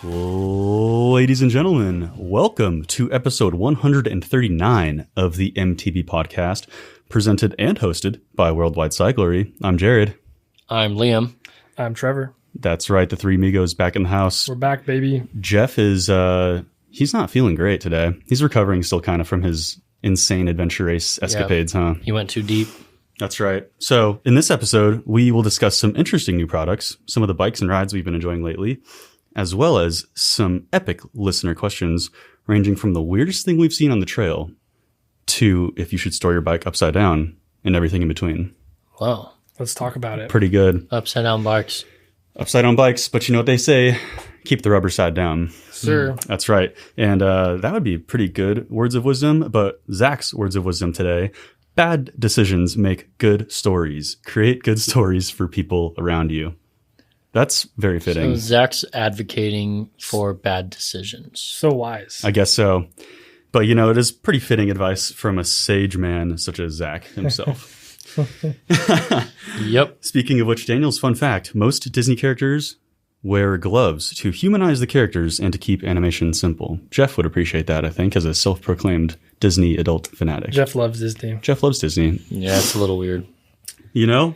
Ladies and gentlemen, welcome to episode 139 of the MTB podcast, presented and hosted by Worldwide Cyclery. I'm Jared. I'm Liam. I'm Trevor. That's right, the three amigos back in the house. We're back, baby. Jeff is, he's not feeling great today. He's recovering still kind of from his insane adventure race escapades, huh? He went too deep. That's right. So in this episode, we will discuss some interesting new products, some of the bikes and rides we've been enjoying lately, as well as some epic listener questions ranging from the weirdest thing we've seen on the trail to if you should store your bike upside down and everything in between. Wow. Let's talk about it. Pretty good. Upside down bikes. Upside down bikes, but you know what they say, keep the rubber side down. Sir. That's right. And that would be pretty good words of wisdom, but Zach's words of wisdom today: bad decisions make good stories. Create good stories for people around you. That's very fitting. So Zach's advocating for bad decisions. So wise. I guess so. But, you know, it is pretty fitting advice from a sage man such as Zach himself. Yep. Speaking of which, Daniel's fun fact: most Disney characters wear gloves to humanize the characters and to keep animation simple. Jeff would appreciate that, I think, as a self-proclaimed Disney adult fanatic. Jeff loves Disney. Jeff loves Disney. Yeah, it's a little weird. You know?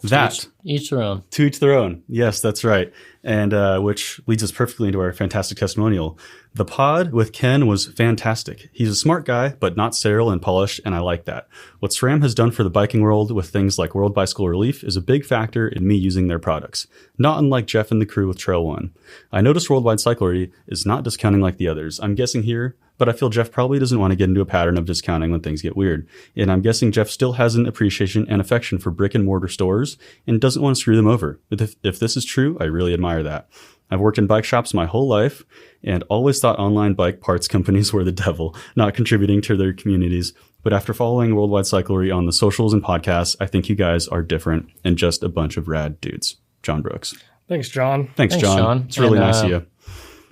That. Each their own. To each their own. Yes, that's right. And which leads us perfectly into our fantastic testimonial. The pod with Ken was fantastic. He's a smart guy, but not sterile and polished, and I like that. What SRAM has done for the biking world with things like World Bicycle Relief is a big factor in me using their products, not unlike Jeff and the crew with Trail One. I noticed Worldwide Cyclery is not discounting like the others. I'm guessing here, but I feel Jeff probably doesn't want to get into a pattern of discounting when things get weird. And I'm guessing Jeff still has an appreciation and affection for brick and mortar stores and doesn't want to screw them over. But if this is true, I really admire that. I've worked in bike shops my whole life and always thought online bike parts companies were the devil, not contributing to their communities. But after following Worldwide Cyclery on the socials and podcasts, I think you guys are different and just a bunch of rad dudes. John Brooks. Thanks, John. Thanks, John. It's really nice of you.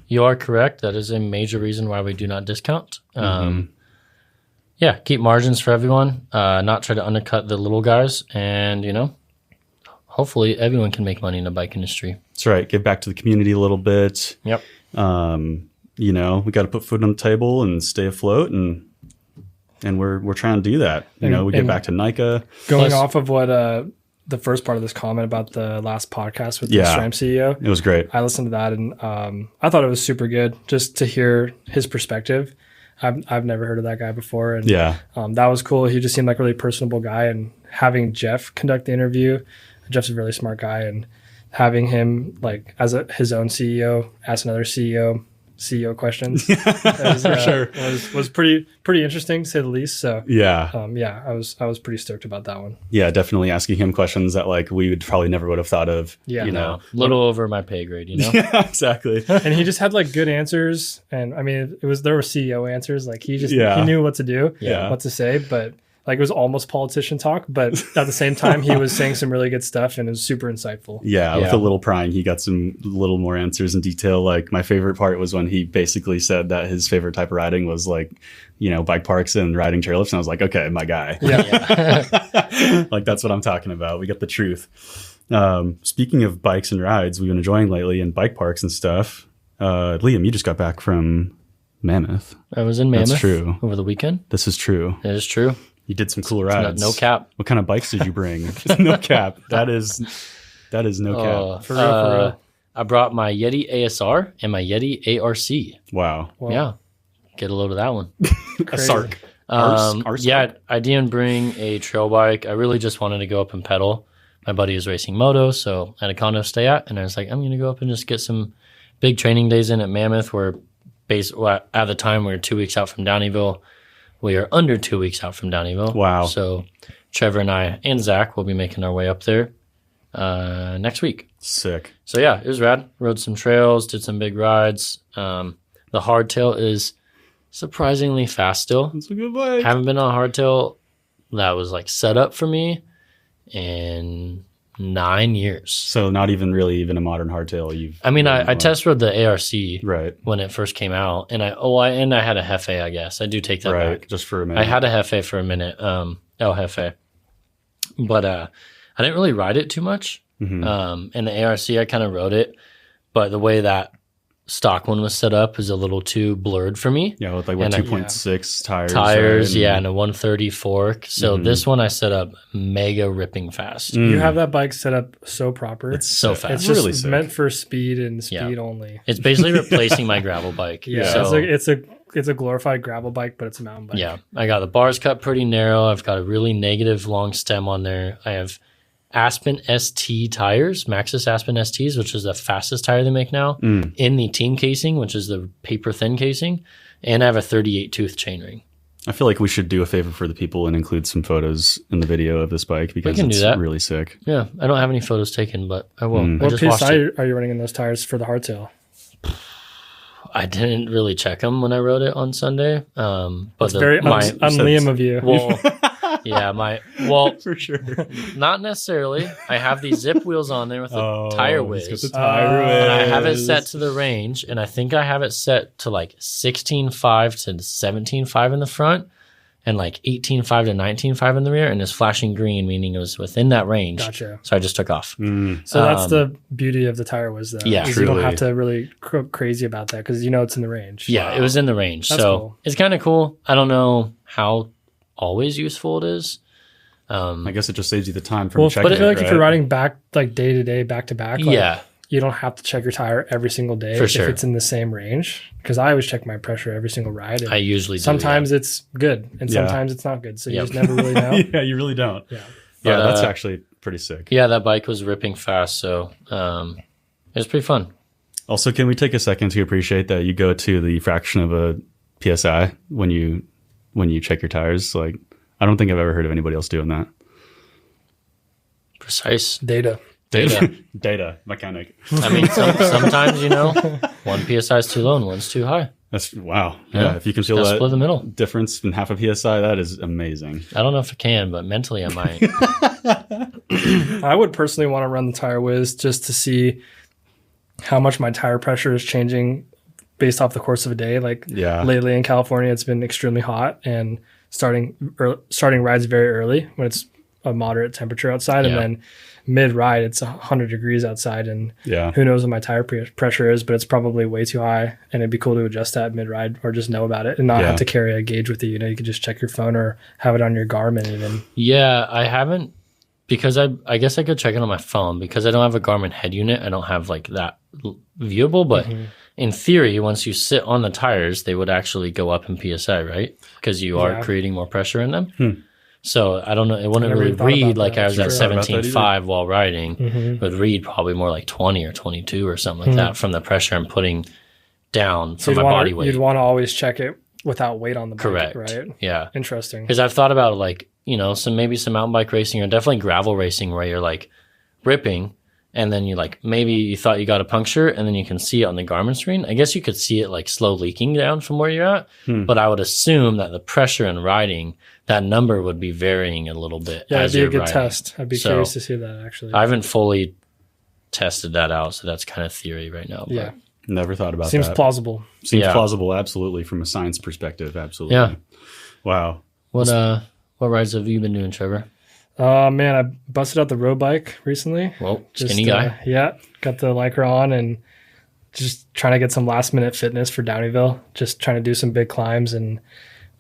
You are correct. That is a major reason why we do not discount. Yeah, keep margins for everyone, not try to undercut the little guys, and, you know, hopefully everyone can make money in the bike industry. That's right. Give back to the community a little bit. Yep. You know, we got to put food on the table and stay afloat, and we're trying to do that. You know, we get back to NICA. Going off of what the first part of this comment about the last podcast with the SRAM CEO. It was great. I listened to that, and I thought it was super good just to hear his perspective. I've never heard of that guy before, and that was cool. He just seemed like a really personable guy, and having Jeff conduct the interview, Jeff's a really smart guy, and having him like as his own CEO ask another CEO questions was pretty interesting to say the least. So I was pretty stoked about that one. Yeah, definitely asking him questions that like we would probably never would have thought of. Yeah, you know, a little over my pay grade, you know. Yeah, exactly. And he just had like good answers, and I mean there were CEO answers. Like he knew what to do, what to say, but. Like it was almost politician talk, but at the same time, he was saying some really good stuff and it was super insightful. Yeah, with a little prying, he got some little more answers in detail. Like my favorite part was when he basically said that his favorite type of riding was like, you know, bike parks and riding chairlifts. And I was like, okay, my guy. Yeah. Like that's what I'm talking about. We get the truth. Speaking of bikes and rides we've been enjoying lately and bike parks and stuff. Liam, you just got back from Mammoth. I was in Mammoth. That's true. Over the weekend. This is true. It is true. You did some cool rides. No cap. What kind of bikes did you bring? No cap. That is no cap. For real. I brought my Yeti ASR and my Yeti ARC. Wow. Yeah. Get a load of that one. A SARC. Yeah, I didn't bring a trail bike. I really just wanted to go up and pedal. My buddy was racing moto, so I had a condo to stay at, and I was like, I'm going to go up and just get some big training days in at Mammoth. At the time, we were 2 weeks out from Downeyville. We are under 2 weeks out from Downeyville. Wow. So Trevor and I and Zach will be making our way up there next week. Sick. So yeah, it was rad. Rode some trails, did some big rides. The hardtail is surprisingly fast still. It's a good bike. Haven't been on a hardtail that was like set up for me in 9 years. So not even a modern hardtail. I test rode the ARC right when it first came out, and I had a Hefe. I guess I do take that back. Just for a minute. I had a Hefe for a minute, El Hefe, but I didn't really ride it too much. Mm-hmm. In the ARC, I kind of rode it, but the way that stock one was set up is a little too blurred for me. Yeah, with like what, 2.6 tires. Tires, right? and a 130 fork. So this one I set up mega ripping fast. You have that bike set up so proper. It's so fast. It's really just sick. meant for speed and speed only. It's basically replacing my gravel bike. Yeah, So, it's a glorified gravel bike, but it's a mountain bike. yeah, I got the bars cut pretty narrow. I've got a really negative long stem on there. I have Aspen ST tires, Maxxis Aspen STs, which is the fastest tire they make now, in the team casing, which is the paper thin casing, and I have a 38 tooth chainring. I feel like we should do a favor for the people and include some photos in the video of this bike because it's really sick. Yeah, I don't have any photos taken, but I will. What PSI are you running in those tires for the hardtail? I didn't really check them when I rode it on Sunday. But it's very Liam of you. Well, yeah, for sure. Not necessarily. I have these zip wheels on there with the tire whiz. And I have it set to the range, and I think I have it set to like 16.5 to 17.5 in the front, and like 18.5 to 19.5 in the rear, and it's flashing green, meaning it was within that range. Gotcha. So I just took off. So that's the beauty of the tire whiz, though. Yeah, you don't have to really go crazy about that because it's in the range. Yeah, it was in the range. That's so cool. It's kind of cool. I don't know how always useful it is. I guess it just saves you the time from checking. But I feel like if you're riding back like day to day, back to back, you don't have to check your tire every single day if it's in the same range. Because I always check my pressure every single ride. I usually do. Sometimes it's good and sometimes it's not good. So you just never really know. Yeah, you really don't. Yeah, that's actually pretty sick. Yeah, that bike was ripping fast. So it was pretty fun. Also, can we take a second to appreciate that you go to the fraction of a PSI when you check your tires? Like, I don't think I've ever heard of anybody else doing that. Precise data mechanic. I mean, sometimes 1 PSI is too low and one's too high. That's wow. Yeah, if you can feel that split the middle difference in half a PSI, that is amazing. I don't know if I can, but mentally I might. I would personally want to run the tire whiz just to see how much my tire pressure is changing based off the course of a day. Like lately in California, it's been extremely hot and starting rides very early when it's a moderate temperature outside, and then mid ride it's 100 degrees outside, and who knows what my tire pressure is, but it's probably way too high, and it'd be cool to adjust that mid ride or just know about it and not have to carry a gauge with you. You could just check your phone or have it on your Garmin even. Yeah, I haven't, because I guess I could check it on my phone because I don't have a Garmin head unit. I don't have like that viewable, but in theory, once you sit on the tires, they would actually go up in PSI, right? Because you are creating more pressure in them. So I don't know. It wouldn't really read like I was at 17.5 while riding. It would read probably more like 20 or 22 or something like that from the pressure I'm putting down from my body weight. You'd want to always check it without weight on the bike, correct, right? Yeah. Interesting. Because I've thought about like, some mountain bike racing or definitely gravel racing where you're like ripping and then you like, maybe you thought you got a puncture and then you can see it on the Garmin screen. I guess you could see it like slow leaking down from where you're at. But I would assume that the pressure in riding, that number would be varying a little bit. Yeah, as it'd be a good riding. test. I'd be curious to see that actually. I haven't fully tested that out, so that's kind of theory right now. But. Yeah. Never thought about that. Seems plausible. Seems plausible, absolutely, from a science perspective, absolutely. Yeah. Wow. What rides have you been doing, Trevor? Man, I busted out the road bike recently. Well, skinny guy. Yeah, got the Lycra on and just trying to get some last minute fitness for Downeyville. Just trying to do some big climbs and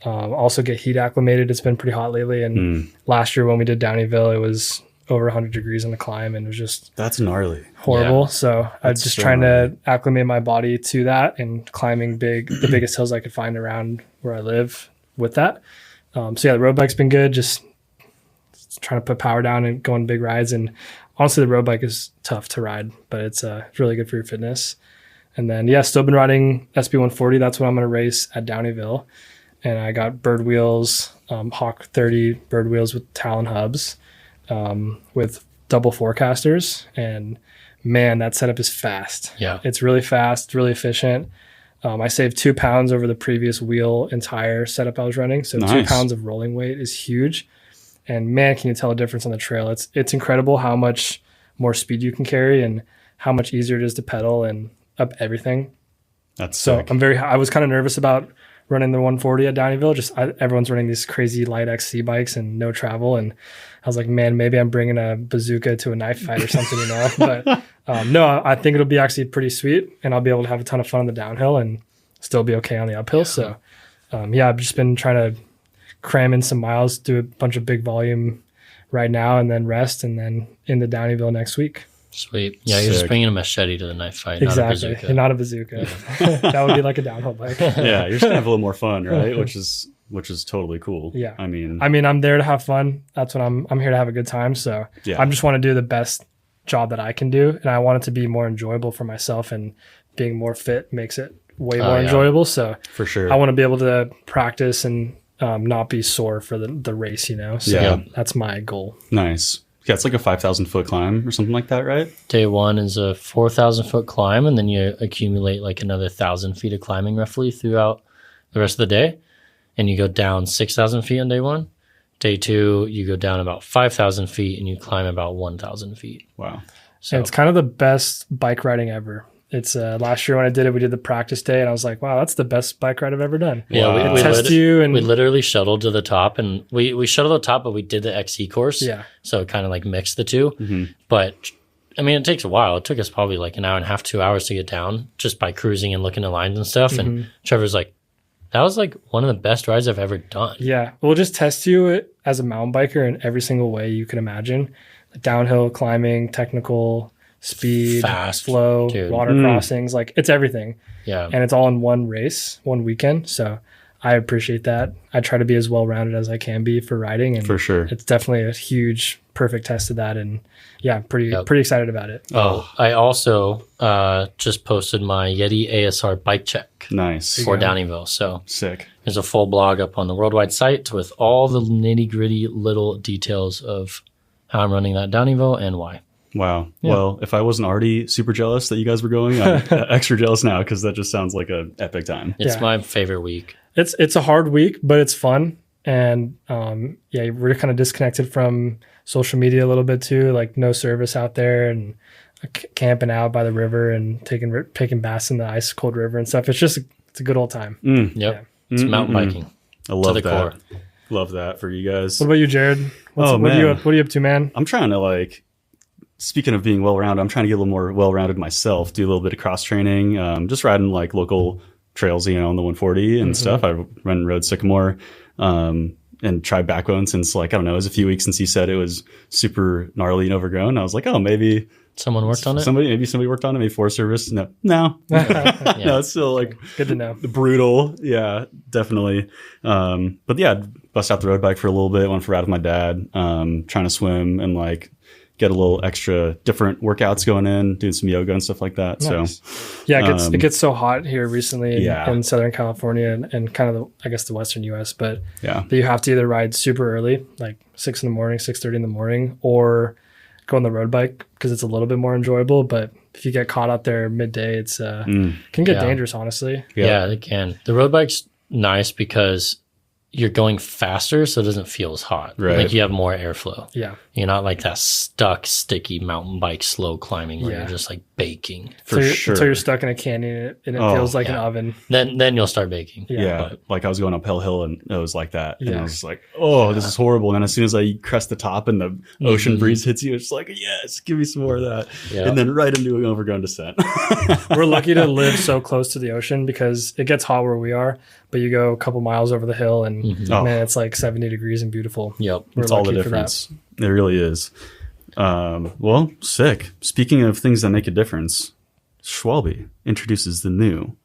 also get heat acclimated. It's been pretty hot lately. And last year when we did Downeyville, it was over 100 degrees on the climb and it was just that's gnarly, horrible. So I'm just trying to acclimate my body to that and climbing the biggest hills I could find around where I live with that. So yeah, the road bike's been good. Just trying to put power down and go on big rides. And honestly, the road bike is tough to ride, but it's really good for your fitness. And then, still been riding SB140. That's what I'm going to race at Downeyville. And I got bird wheels, Hawk 30 bird wheels with Talon hubs with double forecasters. And man, that setup is fast. Yeah. It's really fast, really efficient. I saved 2 pounds over the previous wheel and tire setup I was running. So 2 pounds of rolling weight is huge. And man, can you tell a difference on the trail. It's incredible how much more speed you can carry and how much easier it is to pedal and up everything. That's so sick. I was kind of nervous about running the 140 at Downeyville. Everyone's running these crazy light XC bikes and no travel. And I was like, man, maybe I'm bringing a bazooka to a knife fight or something, But no, I think it'll be actually pretty sweet, and I'll be able to have a ton of fun on the downhill and still be okay on the uphill. So I've just been trying to cram in some miles, do a bunch of big volume right now, and then rest, and then in the Downeyville next week. Sweet. Yeah, you're just bringing a machete to the knife fight, exactly. Not a bazooka. That would be like a downhill bike. Yeah, you're just gonna have a little more fun, right? Which is totally cool. Yeah. I mean, I'm there to have fun. That's what I'm here to have a good time. So I just want to do the best job that I can do, and I want it to be more enjoyable for myself, and being more fit makes it way more enjoyable. So for sure, I want to be able to practice and not be sore for the race, So that's my goal. Nice. Yeah, it's like a 5,000 foot climb or something like that, right? Day one is a 4,000 foot climb, and then you accumulate like another 1,000 feet of climbing roughly throughout the rest of the day. And you go down 6,000 feet on day one. Day two, you go down about 5,000 feet and you climb about 1,000 feet. Wow. So and it's kind of the best bike riding ever. It's last year when I did it, we did the practice day, and I was like, wow, that's the best bike ride I've ever done. Yeah, wow. we we literally shuttled to the top, and we shuttled to the top, but we did the XC course. Yeah. So it kind of like mixed the two. Mm-hmm. But I mean, it takes a while. It took us probably like an hour and a half, 2 hours to get down just by cruising and looking at lines and stuff. Mm-hmm. And Trevor's like, that was like one of the best rides I've ever done. Yeah. We'll just test you as a mountain biker in every single way you can imagine. Downhill, climbing, technical, speed, fast, flow, water crossings, like it's everything. Yeah. And it's all in one race, one weekend. So I appreciate that. I try to be as well-rounded as I can be for riding. And for sure. It's definitely a huge, perfect test of that. And yeah, pretty excited about it. Oh, I also just posted my Yeti ASR bike check. Nice. For Downeyville. So sick. There's a full blog up on the worldwide site with all the nitty-gritty little details of how I'm running that Downeyville and why. Wow. Yeah. Well, if I wasn't already super jealous that you guys were going, I'm extra jealous now because that just sounds like an epic time. It's my favorite week. It's a hard week, but it's fun. And we're kind of disconnected from social media a little bit too, like no service out there and camping out by the river and taking baths in the ice cold river and stuff. It's a good old time. Yep. Yeah. It's mountain biking. I love that. Core. Love that for you guys. What about you, Jared? What are you up to, man? I'm trying to speaking of being well-rounded, I'm trying to get a little more well-rounded myself, do a little bit of cross-training, just riding like local trails, on the 140 and stuff. I rode Sycamore and tried Backbone since it was a few weeks since he said it was super gnarly and overgrown. I was like, oh, maybe someone worked on it. Maybe somebody worked on it. Maybe Forest Service. No. No, it's still good to know. Brutal. Yeah, definitely. But yeah, bust out the road bike for a little bit. Went for a ride with my dad, trying to swim and get a little extra different workouts going in, doing some yoga and stuff like that. Nice. So yeah, it gets so hot here recently in Southern California and kind of the Western US, but you have to either ride super early, like 6 in the morning, 6:30 in the morning, or go on the road bike because it's a little bit more enjoyable. But if you get caught out there midday, it's can get dangerous, honestly. Yeah, it can. The road bike's nice because you're going faster, so it doesn't feel as hot. Right. You have more airflow. Yeah. You're not like that stuck, sticky mountain bike slow climbing where you're just baking. Until you're stuck in a canyon and it feels like an oven. Then you'll start baking. Yeah. I was going uphill hill and it was like that. And I was like, this is horrible. And then as soon as I crest the top and the ocean breeze hits you, it's like, yes, give me some more of that. Yeah. And then right into an overgrown descent. We're lucky to live so close to the ocean because it gets hot where we are, but you go a couple miles over the hill and man, it's like 70 degrees and beautiful. Yep. It's all the difference. It really is. Well, sick. Speaking of things that make a difference, Schwalbe introduces the new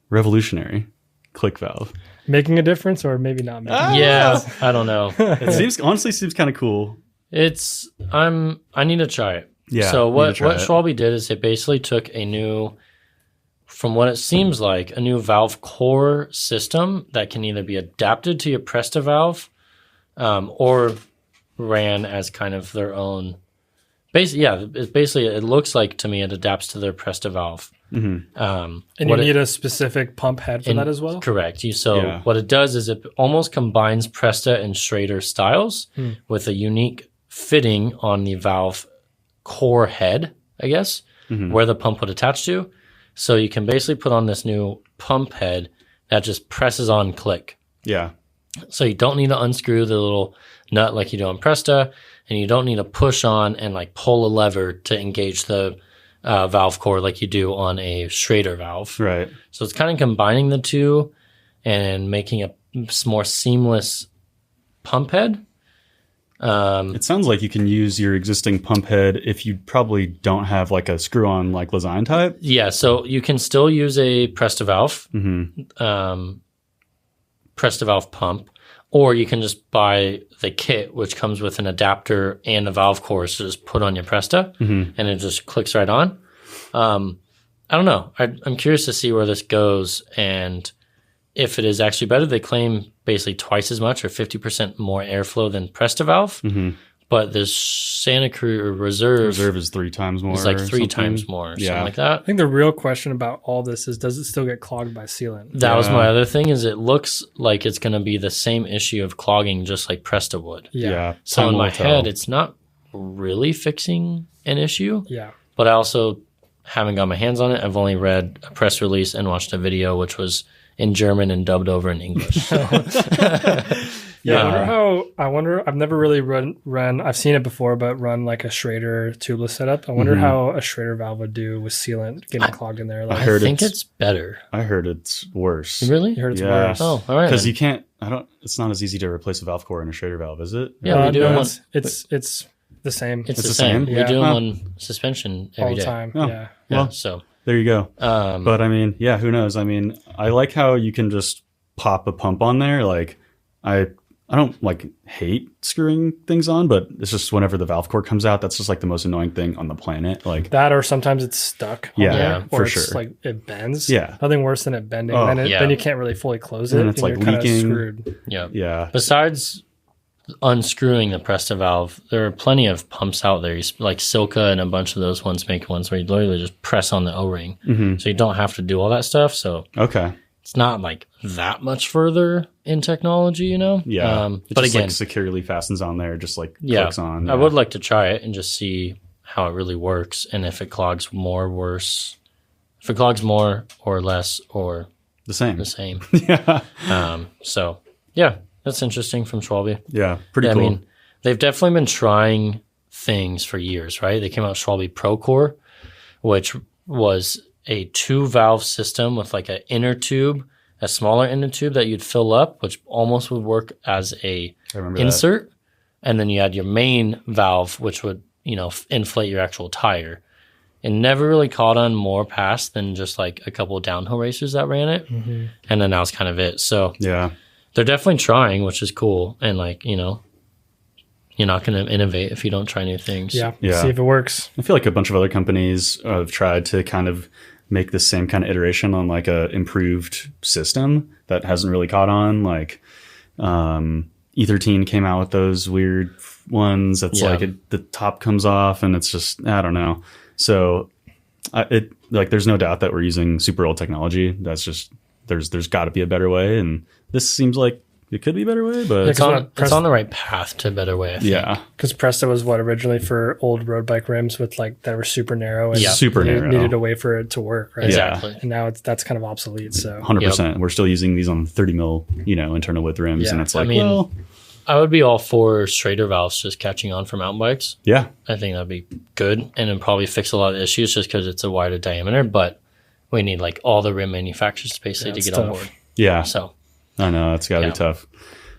revolutionary click valve. Making a difference or maybe not making Yeah, I don't know. It honestly seems kind of cool. I need to try it. Yeah. So what Schwalbe did is it basically took from what it seems like, a new valve core system that can either be adapted to your Presta valve or ran as kind of their own. Basically, it looks like to me it adapts to their Presta valve. Mm-hmm. And you need a specific pump head for that as well? Correct. What it does is it almost combines Presta and Schrader styles with a unique fitting on the valve core head, I guess, where the pump would attach to. So you can basically put on this new pump head that just presses on click. Yeah. So you don't need to unscrew the little nut like you do on Presta, and you don't need to push on and like pull a lever to engage the valve core like you do on a Schrader valve. Right. So it's kind of combining the two and making a more seamless pump head. It sounds like you can use your existing pump head if you probably don't have like a screw-on like Lezyne type. Yeah, so you can still use a Presta valve, Presta valve pump, or you can just buy the kit, which comes with an adapter and a valve core, so just put on your Presta, and it just clicks right on. I don't know. I'm curious to see where this goes, and if it is actually better. They claim basically twice as much or 50% more airflow than Presta valve, but the Santa Cruz Reserve is 3 times more. It's like 3 times more, or something like that. I think the real question about all this is, does it still get clogged by sealant? That was my other thing, is it looks like it's going to be the same issue of clogging just like Presta would. Yeah. So in my head, it's not really fixing an issue. Yeah. But I also haven't got my hands on it. I've only read a press release and watched a video, which was in German and dubbed over in English. I wonder, I've never really run, I've seen it before, but run like a Schrader tubeless setup. I wonder how a Schrader valve would do with sealant getting clogged in there. Like, I think it's better. I heard it's worse. Really? You heard it's worse? Oh, all right. Because you can't, it's not as easy to replace a valve core in a Schrader valve, is it? Yeah, we do them on, it's the same. It's the same. We Yeah. do them on suspension every all the day. time. Oh. Yeah. Yeah, so. There you go. But I mean, yeah, who knows? I mean, I like how you can just pop a pump on there. Like, I don't like hate screwing things on, but it's just whenever the valve core comes out, that's just like the most annoying thing on the planet. Like that, or sometimes it's stuck. Yeah, or for it's sure. Like it bends. Yeah. Nothing worse than it bending. Oh, Then you can't really fully close it. And it's like you're kinda leaking. screwed. Yeah. Yeah. Besides unscrewing the Presta valve, there are plenty of pumps out there. Like Silca and a bunch of those ones make ones where you literally just press on the O-ring. So you don't have to do all that stuff. So Okay. it's not like that much further in technology, you know? Yeah. It but just again, like securely fastens on there, just like clicks on. I would like to try it and just see how it really works, and if it clogs more, worse. If it clogs more or less or the same. the same. Yeah. So yeah, that's interesting from Schwalbe. Yeah. Pretty Yeah, cool. I mean, they've definitely been trying things for years, right? They came out with Schwalbe Pro Core, which was a 2-valve system with like an inner tube, a smaller inner tube that you'd fill up, which almost would work as a I remember insert. And then you had your main valve, which would, inflate your actual tire. It never really caught on more past than just like a couple of downhill racers that ran it. And then that was kind of it. So Yeah. they're definitely trying, which is cool. And like, you're not going to innovate if you don't try new things. Yeah. Yeah. See if it works. I feel like a bunch of other companies have tried to kind of make the same kind of iteration on like a improved system that hasn't really caught on. Like Ethertine came out with those weird ones that's the top comes off and it's just, I don't know. So there's no doubt that we're using super old technology. That's just, there's got to be a better way. And this seems like it could be a better way, but It's on the right path to a better way, I think. yeah. Because Presta was originally for old road bike rims with like that were super narrow and Super narrow. needed a way for it to work, right? Exactly. And now that's kind of obsolete. So 100%. We're still using these on 30 mil, internal width rims. Yeah. And it's like, I would be all for Schrader valves just catching on for mountain bikes. yeah. I think that'd be good, and it'd probably fix a lot of issues just because it's a wider diameter. But we need like all the rim manufacturers basically to get on board. Yeah. So I know it's got to be tough.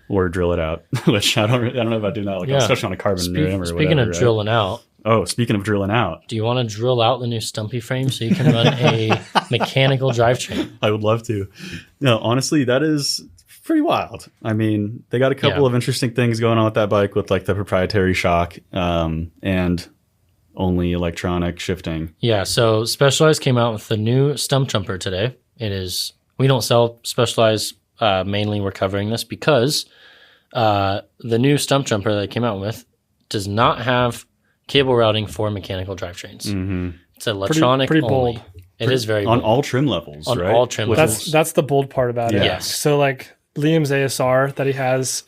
Or drill it out, which I don't know about doing that, like especially on a carbon rim or Speaking whatever, of drilling out, oh, speaking of drilling out, do you want to drill out the new Stumpy frame so you can run a mechanical drivetrain? I would love to. No, honestly, that is pretty wild. I mean, they got a couple of interesting things going on with that bike with like the proprietary shock and only electronic shifting. Yeah, so Specialized came out with the new Stumpjumper today. We don't sell Specialized. Mainly we're covering this because the new Stumpjumper that they came out with does not have cable routing for mechanical drivetrains. It's electronic pretty only. bold. It is very on bold. all trim levels, On right? all trim levels. That's the bold part about it. Yes. So like Liam's ASR that he has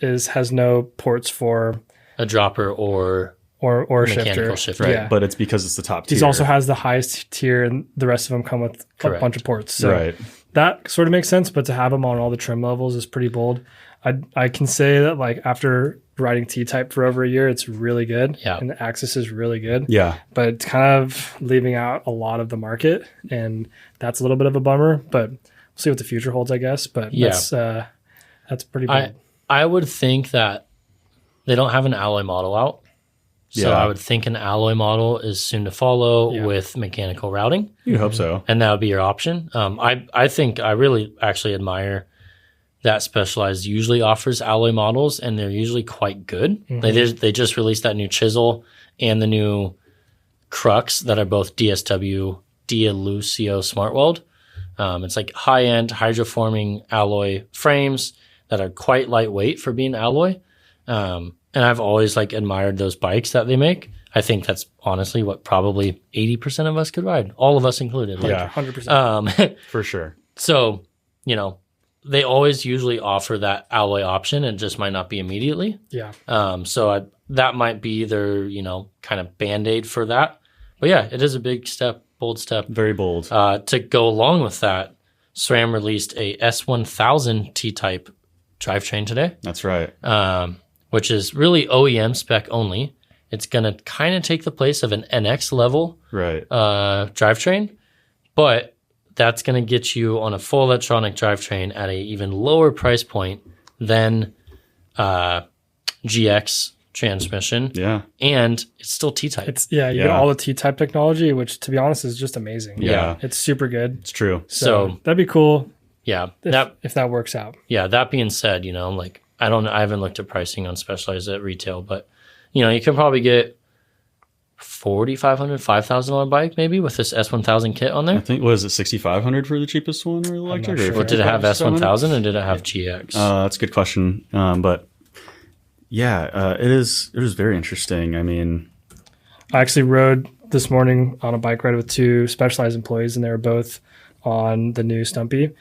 no ports for A dropper or shifter. mechanical shifter. Right, Yeah. but it's because it's the top tier. He also has the highest tier, and the rest of them come with Correct. a bunch of ports. So right. that sort of makes sense, but to have them on all the trim levels is pretty bold. I can say that like after riding T-Type for over a year, it's really good. Yeah. And the Axis is really good. Yeah. But it's kind of leaving out a lot of the market, and that's a little bit of a bummer, but we'll see what the future holds, I guess. But that's pretty bold. I would think that they don't have an alloy model out. So I would think an alloy model is soon to follow with mechanical routing. You'd hope so. And that would be your option. I think I really actually admire that Specialized usually offers alloy models, and they're usually quite good. They just released that new chisel and the new crux that are both DSW Dialucio Smart Weld. It's like high-end hydroforming alloy frames that are quite lightweight for being alloy. And I've always like admired those bikes that they make. I think that's honestly what probably 80% of us could ride, all of us included. Like, 100%. For sure. So, they always usually offer that alloy option, and just might not be immediately. Yeah. So that might be their, kind of Band-Aid for that. But yeah, it is a big step, bold step. Very bold. To go along with that, SRAM released a S1000 T-Type drivetrain today. That's right. Which is really OEM spec only. It's going to kind of take the place of an NX level drivetrain, but that's going to get you on a full electronic drivetrain at a even lower price point than GX transmission. Yeah. And it's still T-Type. You get all the T-Type technology, which to be honest is just amazing. Yeah. It's super good. It's true. So that'd be cool. Yeah. If that works out. Yeah. That being said, I haven't looked at pricing on Specialized at retail, but you can probably get $4,500, $5,000 bike maybe with this S1000 kit on there. I think, was it $6,500 for the cheapest one or electric? Sure. Or did it have S1000 or did it have GX? That's a good question. But yeah, it is very interesting. I mean, I actually rode this morning on a bike ride with two Specialized employees, and they were both on the new Stumpy.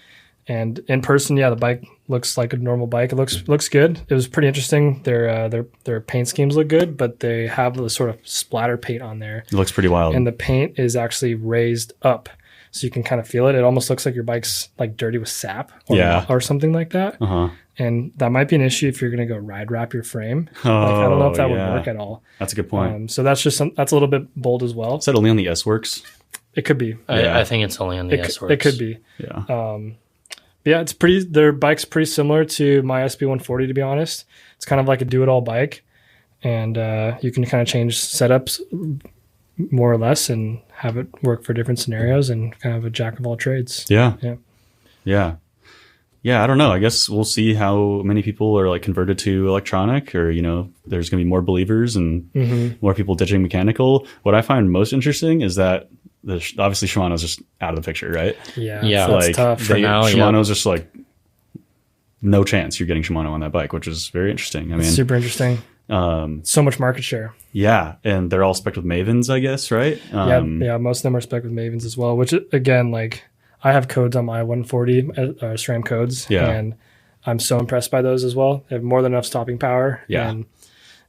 And in person, the bike looks like a normal bike. It looks good. It was pretty interesting. Their paint schemes look good, but they have the sort of splatter paint on there. It looks pretty wild. And the paint is actually raised up, so you can kind of feel it. It almost looks like your bike's like dirty with sap or something like that. Uh-huh. And that might be an issue if you're going to go ride wrap your frame. I don't know if that would work at all. That's a good point. So that's just that's a little bit bold as well. Is that only on the S-Works? It could be. I think it's only on the S-Works. It could be. Yeah. Yeah, their bike's pretty similar to my SB140, to be honest. It's kind of like a do-it-all bike, and you can kind of change setups more or less and have it work for different scenarios, and kind of a jack of all trades. Yeah. I don't know. I guess we'll see how many people are like converted to electronic, or there's going to be more believers and more people ditching mechanical. What I find most interesting is that obviously Shimano's just out of the picture, right? Yeah. So that's tough for now. Shimano's just like, no chance you're getting Shimano on that bike, which is very interesting. I mean, super interesting. So much market share. Yeah, and they're all spec'd with Mavens, I guess, right? Yeah. Most of them are spec'd with Mavens as well. Which again, like I have codes on my 140, SRAM codes, and I'm so impressed by those as well. They have more than enough stopping power. Yeah, and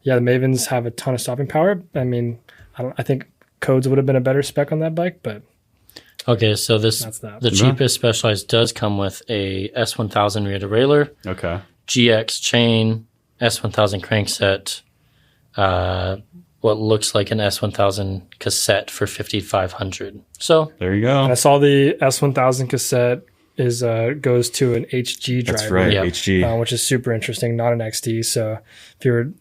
the Mavens have a ton of stopping power. I mean, I think codes would have been a better spec on that bike, but okay, so the cheapest Specialized does come with a S1000 rear derailleur, GX chain, S1000 crankset, what looks like an S1000 cassette for $5,500. So there you go. And I saw the S1000 cassette goes to an HG driver. That's right, HG, which is super interesting, not an XD. So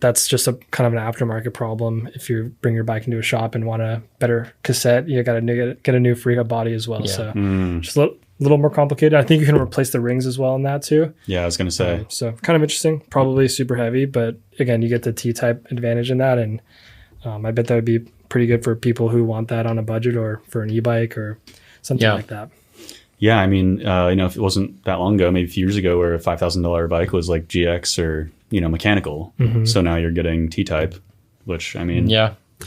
that's just a kind of an aftermarket problem. If you bring your bike into a shop and want a better cassette, you got to get a new free up body as well. Yeah. So just a little more complicated. I think you can replace the rings as well in that too. Yeah, I was going to say. So kind of interesting. Probably super heavy, but again, you get the T-Type advantage in that, and I bet that would be pretty good for people who want that on a budget or for an e-bike or something like that. Yeah, I mean, if it wasn't that long ago, maybe a few years ago, where a $5,000 bike was like GX or mechanical. So now you're getting T-Type, which I mean,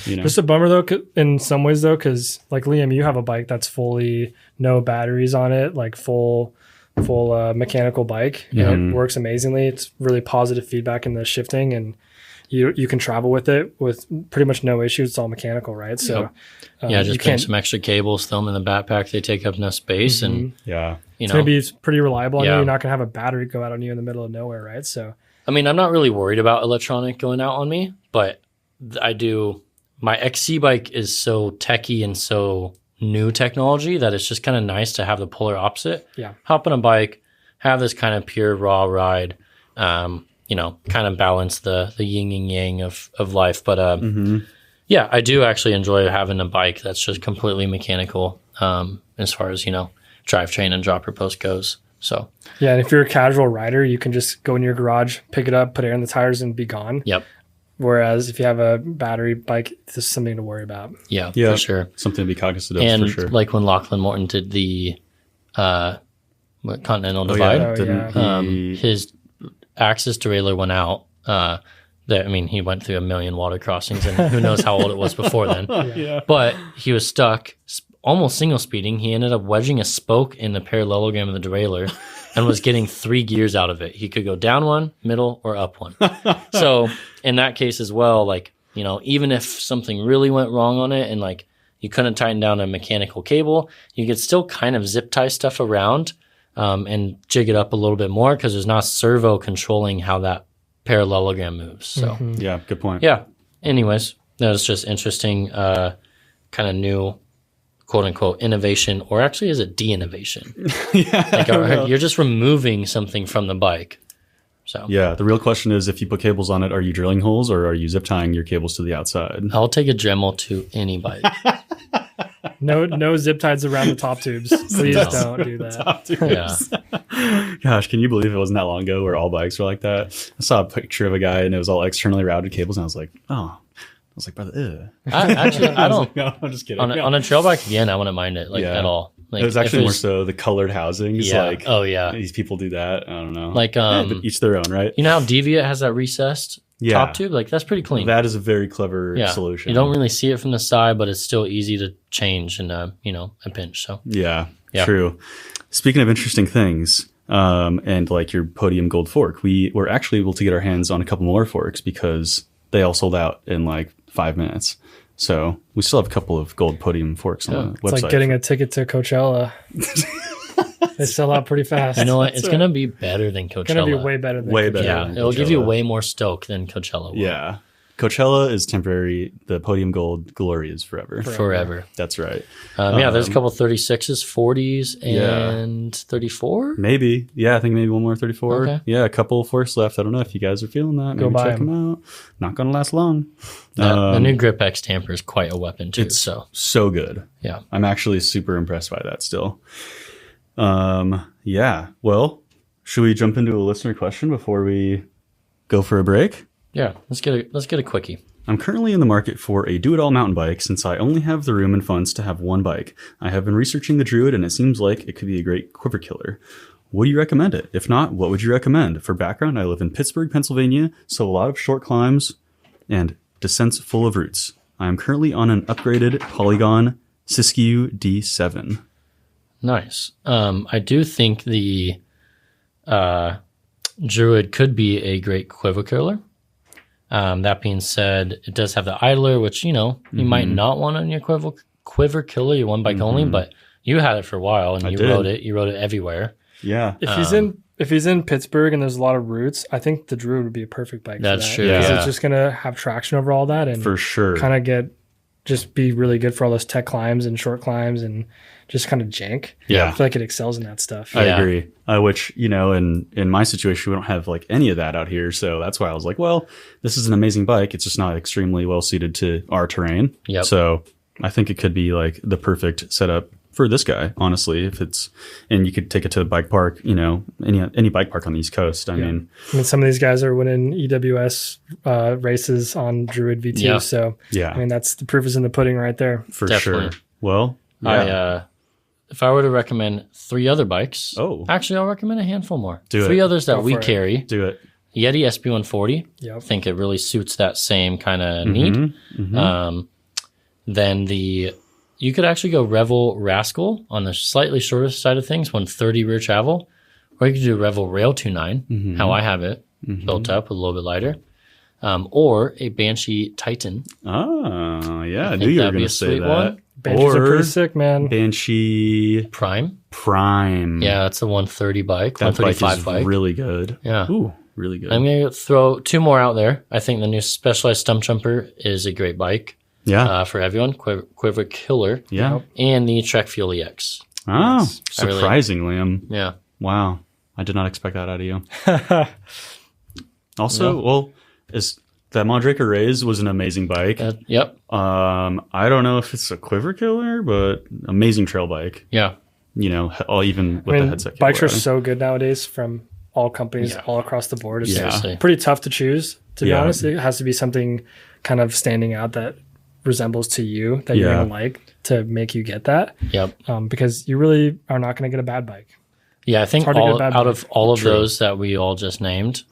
just a bummer though, in some ways though, because like Liam, you have a bike that's fully no batteries on it, like full mechanical bike, and it works amazingly. It's really positive feedback in the shifting, and you can travel with it with pretty much no issues. It's all mechanical, right? So just putting some extra cables, throw them in the backpack. They take up enough space, and it's gonna be pretty reliable. You're not gonna have a battery go out on you in the middle of nowhere, right? So I mean, I'm not really worried about electronic going out on me, but I do. My XC bike is so techy and so new technology that it's just kind of nice to have the polar opposite. Yeah. Hop on a bike, have this kind of pure raw ride, kind of balance the yin and yang of life. But I do actually enjoy having a bike that's just completely mechanical as far as, drivetrain and dropper post goes. So yeah, and if you're a casual rider, you can just go in your garage, pick it up, put air in the tires, and be gone. Yep. Whereas if you have a battery bike, this is something to worry about. Yeah, for sure. Something to be cognizant of, and for sure. Like when Lachlan Morton did the Continental Divide, his Axis derailleur went out. He went through 1 million water crossings, and who knows how old it was before then. But he was stuck, almost single speeding. He ended up wedging a spoke in the parallelogram of the derailleur and was getting 3 gears out of it. He could go down one, middle, or up one. So in that case as well, even if something really went wrong on it and you couldn't tighten down a mechanical cable, you could still kind of zip tie stuff around and jig it up a little bit more because there's not servo controlling how that parallelogram moves. So yeah, good point. Yeah. Anyways, that was just interesting, kind of new, quote unquote, innovation, or actually is it de-innovation? You're just removing something from the bike. So yeah, the real question is, if you put cables on it, are you drilling holes or are you zip tying your cables to the outside? I'll take a Dremel to any bike. No zip ties around the top tubes. Please don't do that. Yeah. Gosh, can you believe it wasn't that long ago where all bikes were like that? I saw a picture of a guy and it was all externally routed cables, and I was like, brother, ew. I don't. No, I'm just kidding. On a trail bike, again, I wouldn't mind it at all. It was actually more so the colored housings. Yeah. These people do that. I don't know. But each their own, right? You know how Deviate has that recessed top tube? That's pretty clean. That is a very clever solution. You don't really see it from the side, but it's still easy to change in a pinch. So yeah, true. Speaking of interesting things, and your podium gold fork, we were actually able to get our hands on a couple more forks because they all sold out in 5 minutes. So we still have a couple of gold podium forks on the website. It's like getting a ticket to Coachella. They sell out pretty fast. You know what? It's going to be better than Coachella. It's going to be way better than Coachella. Yeah, it'll give you way more stoke than Coachella will. Yeah. Coachella is temporary. The podium gold glory is forever. Forever. That's right. There's a couple 36s, 40s, and 34? Maybe. Yeah, I think maybe one more 34. Okay. Yeah, a couple forks left. I don't know if you guys are feeling that. Maybe check them out. Not going to last long. The new Grip X tamper is quite a weapon too. It's so good. Yeah. I'm actually super impressed by that still. Yeah. Well, should we jump into a listener question before we go for a break? Yeah, let's get a quickie. I'm currently in the market for a do-it-all mountain bike since I only have the room and funds to have one bike. I have been researching the Druid and it seems like it could be a great quiver killer. Would you recommend it? If not, what would you recommend? For background, I live in Pittsburgh, Pennsylvania, so a lot of short climbs and descents full of roots. I am currently on an upgraded Polygon Siskiyou D7. Nice. I do think the Druid could be a great quiver killer. That being said, it does have the idler, which, you might not want on your quiver killer, your one bike only, but you had it for a while and you rode it. You rode it everywhere. Yeah. If he's in Pittsburgh and there's a lot of routes, I think the Druid would be a perfect bike. That's for that. true. Yeah. Yeah. It's just gonna have traction over all that and for sure kind of just be really good for all those tech climbs and short climbs and just kind of jank. Yeah. I feel like it excels in that stuff. I agree. Which, in my situation, we don't have any of that out here. So that's why I was like, well, this is an amazing bike. It's just not extremely well suited to our terrain. Yep. So I think it could be the perfect setup for this guy, honestly, and you could take it to a bike park, any bike park on the East Coast. I mean, some of these guys are winning EWS races on Druid VT. Yeah. So, yeah, that's the proof is in the pudding right there. For Definitely. sure. Well, yeah. If I were to recommend 3 other bikes, actually, I'll recommend a handful more. Three others that we carry. Do it. Yeti SB140. Yep. I think it really suits that same kind of need. Mm-hmm. Then you could actually go Revel Rascal on the slightly shorter side of things, 130 rear travel, or you could do Revel Rail 29, how I have it built up, a little bit lighter. or a Banshee Titan. Oh, yeah. I knew you were going to say that. One. Banshees are pretty sick, man. Banshee Prime. Yeah, that's a 130 bike. That 135 bike is really good. Yeah. Ooh, really good. I'm going to throw 2 more out there. I think the new Specialized Stumpjumper is a great bike. Yeah. For everyone. Quiver Killer. Yeah. And the Trek Fuel EX. Oh, surprising, Liam. Yeah. Wow. I did not expect that out of you. Also, that Mondraker Rays was an amazing bike. Yep. I don't know if it's a Quiver Killer, but amazing trail bike. Yeah. Even with the headset. Bikes are so good nowadays from all companies all across the board. It's pretty tough to choose, to be honest. It has to be something kind of standing out that resembles to you that you're going to like to make you get that. Yep. Because you really are not going to get a bad bike. Yeah, I think out of all of those that we all just named,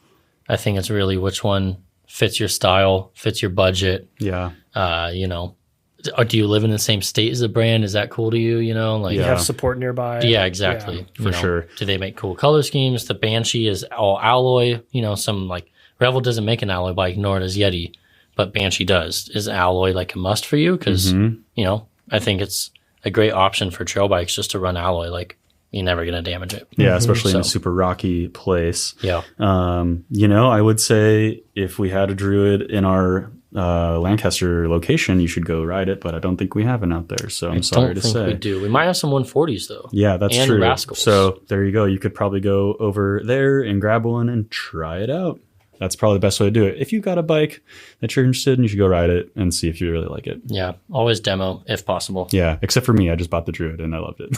I think it's really which one fits your style, fits your budget. Yeah. Or do you live in the same state as the brand? Is that cool to you? You have support nearby. Yeah, exactly. Yeah, for sure. Do they make cool color schemes? The Banshee is all alloy. Some Revel doesn't make an alloy bike, nor does Yeti, but Banshee does. Is alloy like a must for you? Because I think it's a great option for trail bikes just to run alloy. You're never going to damage it. Yeah, especially in a super rocky place. Yeah. I would say if we had a Druid in our Lancaster location, you should go ride it, but I don't think we have it out there, so I'm sorry to say. I don't think we do. We might have some 140s, though. Yeah, that's and true. Rascals. So there you go. You could probably go over there and grab one and try it out. That's probably the best way to do it. If you've got a bike that you're interested in, you should go ride it and see if you really like it. Yeah, always demo if possible. Yeah, except for me. I just bought the Druid and I loved it.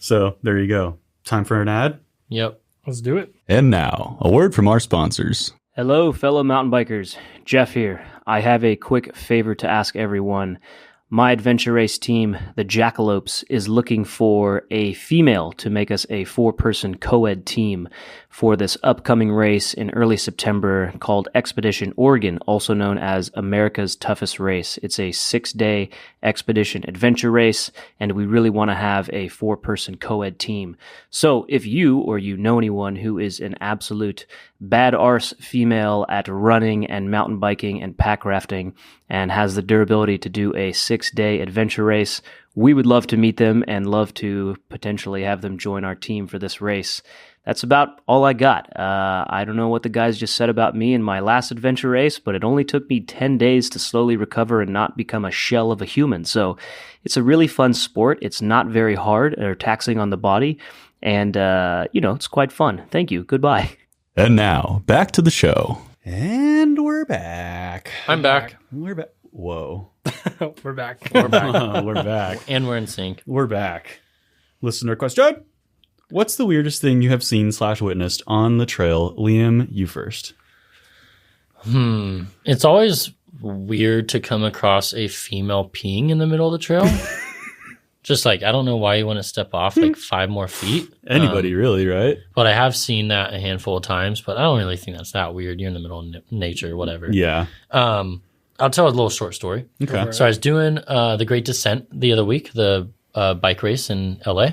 So there you go. Time for an ad? Yep. Let's do it. And now, a word from our sponsors. Hello, fellow mountain bikers. Jeff here. I have a quick favor to ask everyone. My adventure race team, the Jackalopes, is looking for a female to make us a 4-person co-ed team for this upcoming race in early September called Expedition Oregon, also known as America's Toughest Race. It's a 6-day expedition adventure race, and we really want to have a 4-person co-ed team. So if you or you know anyone who is an absolute bad arse female at running and mountain biking and pack rafting and has the durability to do a 6-day adventure race, we would love to meet them and love to potentially have them join our team for this race. That's about all I got. I don't know what the guys just said about me in my last adventure race, but it only took me 10 days to slowly recover and not become a shell of a human. So it's a really fun sport. It's not very hard or taxing on the body. And, it's quite fun. Thank you. Goodbye. And now, back to the show. And we're back. I'm back. We're back. Whoa. We're back. We're back. We're back. And we're in sync. We're back. Listener question. What's the weirdest thing you have seen / witnessed on the trail? Liam, you first. It's always weird to come across a female peeing in the middle of the trail. Just I don't know why you want to step off 5 more feet. Anybody really, right? But I have seen that a handful of times, but I don't really think that's that weird. You're in the middle of nature, whatever. Yeah. I'll tell a little short story. Okay. So I was doing the Great Descent the other week, the bike race in LA,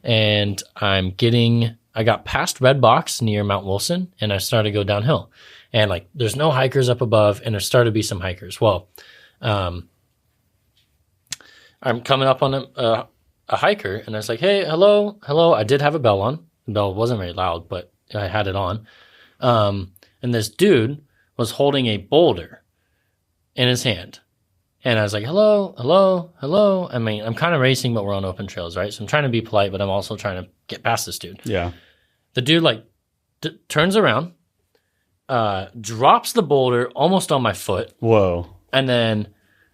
and I got past Red Box near Mount Wilson, and I started to go downhill. And there's no hikers up above, and there started to be some hikers. Well, I'm coming up on a hiker, and I was like, hey, hello. I did have a bell on. The bell wasn't very loud, but I had it on. And this dude was holding a boulder in his hand. And I was like, hello. I mean, I'm kind of racing, but we're on open trails, right? So I'm trying to be polite, but I'm also trying to get past this dude. Yeah. The dude turns around, drops the boulder almost on my foot. Whoa. And then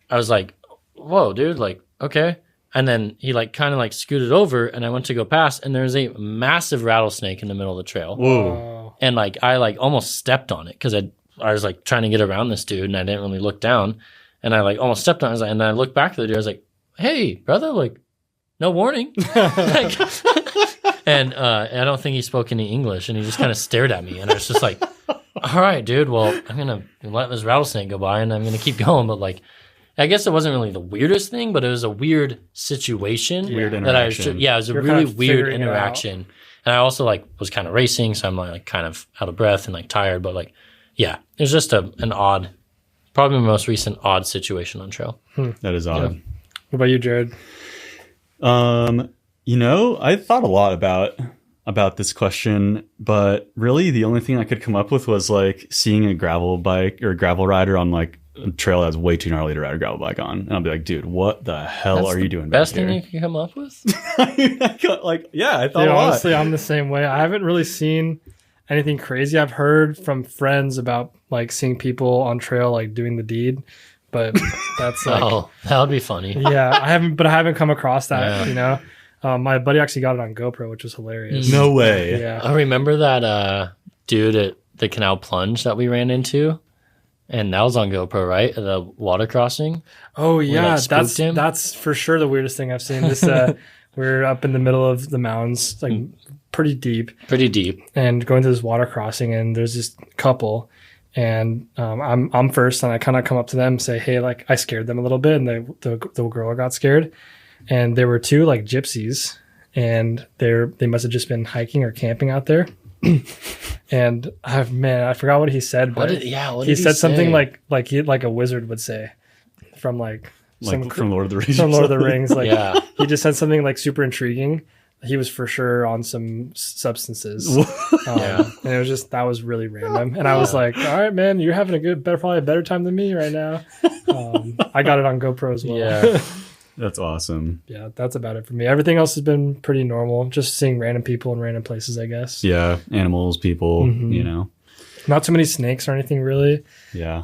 I was like, whoa, dude, okay. And then he kind of scooted over, and I went to go past, and there's a massive rattlesnake in the middle of the trail. Whoa. And I almost stepped on it because I was trying to get around this dude, and I didn't really look down. And I almost stepped on it. And then I looked back at the dude. I was like, hey, brother, no warning. And I don't think he spoke any English. And he just kind of stared at me. And I was just like, all right, dude, well, I'm going to let this rattlesnake go by and I'm going to keep going. But I guess it wasn't really the weirdest thing, but it was a weird situation. Weird interaction. It was a really weird interaction. And I also was kind of racing. So I'm kind of out of breath and tired. But Yeah, it was just an odd, probably my most recent odd situation on trail. That is odd. Yeah. What about you, Jared? I thought a lot about this question, but really the only thing I could come up with was like seeing a gravel bike or a gravel rider on like a trail that's way too gnarly to ride a gravel bike on, and I'll be like, dude, what the hell are you doing back Best here? thing you can come up with? I thought a lot. Honestly, I'm the same way. I haven't really seen anything crazy. I've heard from friends about like seeing people on trail like doing the deed, but that's like, Oh, that would be funny. yeah, I haven't come across that. My buddy actually got it on GoPro, which was hilarious. No way. Yeah. I remember that dude at the canal plunge that we ran into, and that was on GoPro, right? At the water crossing. Oh yeah, spooked him? that's for sure the weirdest thing I've seen. This we're up in the middle of the mountains, like pretty deep, and going through this water crossing, and there's this couple, and I'm first, and I kind of come up to them and say, hey, like I scared them a little bit, and the girl got scared, and there were two like gypsies, and they must have just been hiking or camping out there. And I forgot what he said, but he said something like a wizard would say from from Lord of the Rings. From Lord of the Rings. Like Yeah. he just said something like super intriguing. He was for sure on some substances. And it was just, that was really random. And I was like, all right, man, you're having probably a better time than me right now. I got it on GoPro as well. Yeah. That's awesome. Yeah, that's about it for me. Everything else has been pretty normal. Just seeing random people in random places, I guess. Yeah, animals, people, Not too many snakes or anything really. Yeah.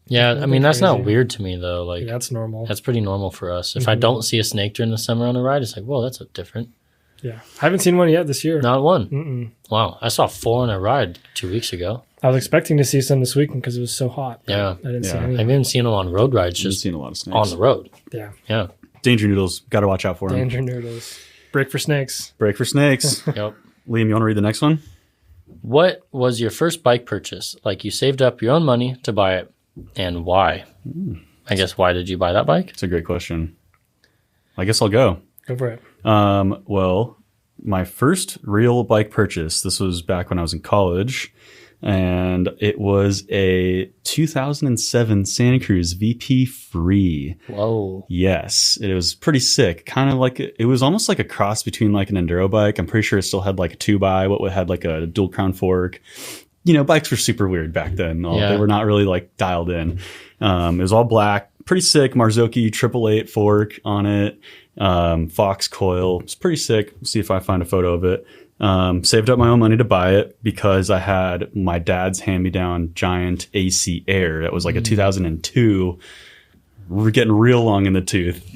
Yeah, I mean, that's crazy. not weird to me, though. Like, Yeah, that's normal. that's pretty normal for us. If I don't see a snake during the summer on a ride, it's like, whoa, that's different. Yeah. I haven't seen one yet this year. Not one. Mm-mm. Wow. I saw 4 on a ride 2 weeks ago. I was expecting to see some this weekend because it was so hot. Yeah. I didn't see Yeah. any. I've even seen them on road rides, Just just seen a lot of snakes. on the road. Yeah. Yeah. Danger noodles. Got to watch out for them. Danger noodles. Break for snakes. Break for snakes. Yep. Liam, you want to read the next one? What was your first bike purchase? Like, you saved up your own money to buy it, and why? I guess, why did you buy that bike? It's a great question. I guess I'll go. Go for it. Well, my first real bike purchase, this was back when I was in college, and it was a 2007 Santa Cruz VT Free. Whoa. Yes, it was pretty sick. Kind of like, it was almost like a cross between like an enduro bike. I'm pretty sure it still had like a 2x, what had like a dual crown fork. Bikes were super weird back then. They were not really like dialed in. It was all black, pretty sick. Marzocchi 888 fork on it. Fox coil. It's pretty sick. See if I find a photo of it. Saved up my own money to buy it because I had my dad's hand-me-down giant AC Air. That was like a 2002. We're getting real long in the tooth,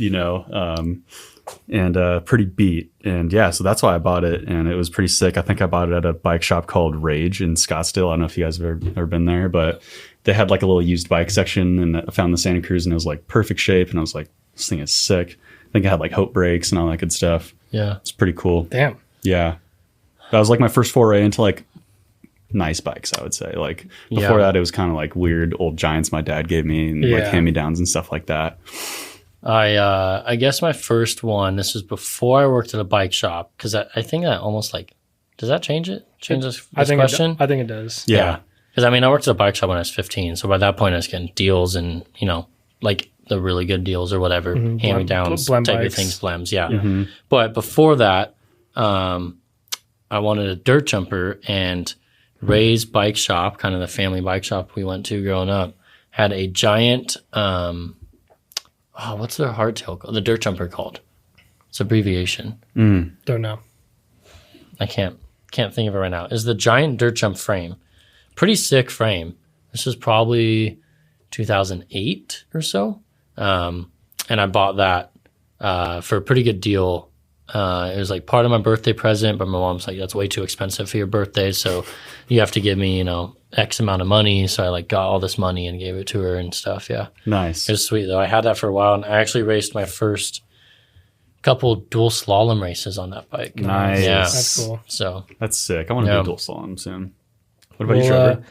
and pretty beat. And yeah, so that's why I bought it, and it was pretty sick. I think I bought it at a bike shop called Rage in Scottsdale. I don't know if you guys have ever been there, but they had like a little used bike section, and I found the Santa Cruz, and it was like perfect shape, and I was like, this thing is sick. I think it had like Hope brakes and all that good stuff. Yeah. It's pretty cool. Damn. Yeah. That was like my first foray into like nice bikes, I would say. Like before that, it was kind of like weird old giants my dad gave me and like hand-me-downs and stuff like that. I guess my first one, this was before I worked at a bike shop, because I think that almost like, does that change it? Change this question? I think it does. Yeah. Because I mean, I worked at a bike shop when I was 15. So by that point, I was getting deals and, like the really good deals or whatever, hand-me-downs, type of things, blems. Yeah. Mm-hmm. But before that, I wanted a dirt jumper, and Ray's bike shop, kind of the family bike shop we went to growing up, had a giant, what's their hardtail called? The dirt jumper called? It's abbreviation. Don't know. I can't think of it right now. It's the giant dirt jump frame. Pretty sick frame. This was probably 2008 or so. And I bought that for a pretty good deal. It was like part of my birthday present, but my mom's like, that's way too expensive for your birthday, so you have to give me, X amount of money. So I like got all this money and gave it to her and stuff. Yeah. Nice. It was sweet though. I had that for a while, and I actually raced my first couple dual slalom races on that bike. Nice. Yeah. That's cool. So That's sick. I want to do dual slalom soon. What about you, Trevor?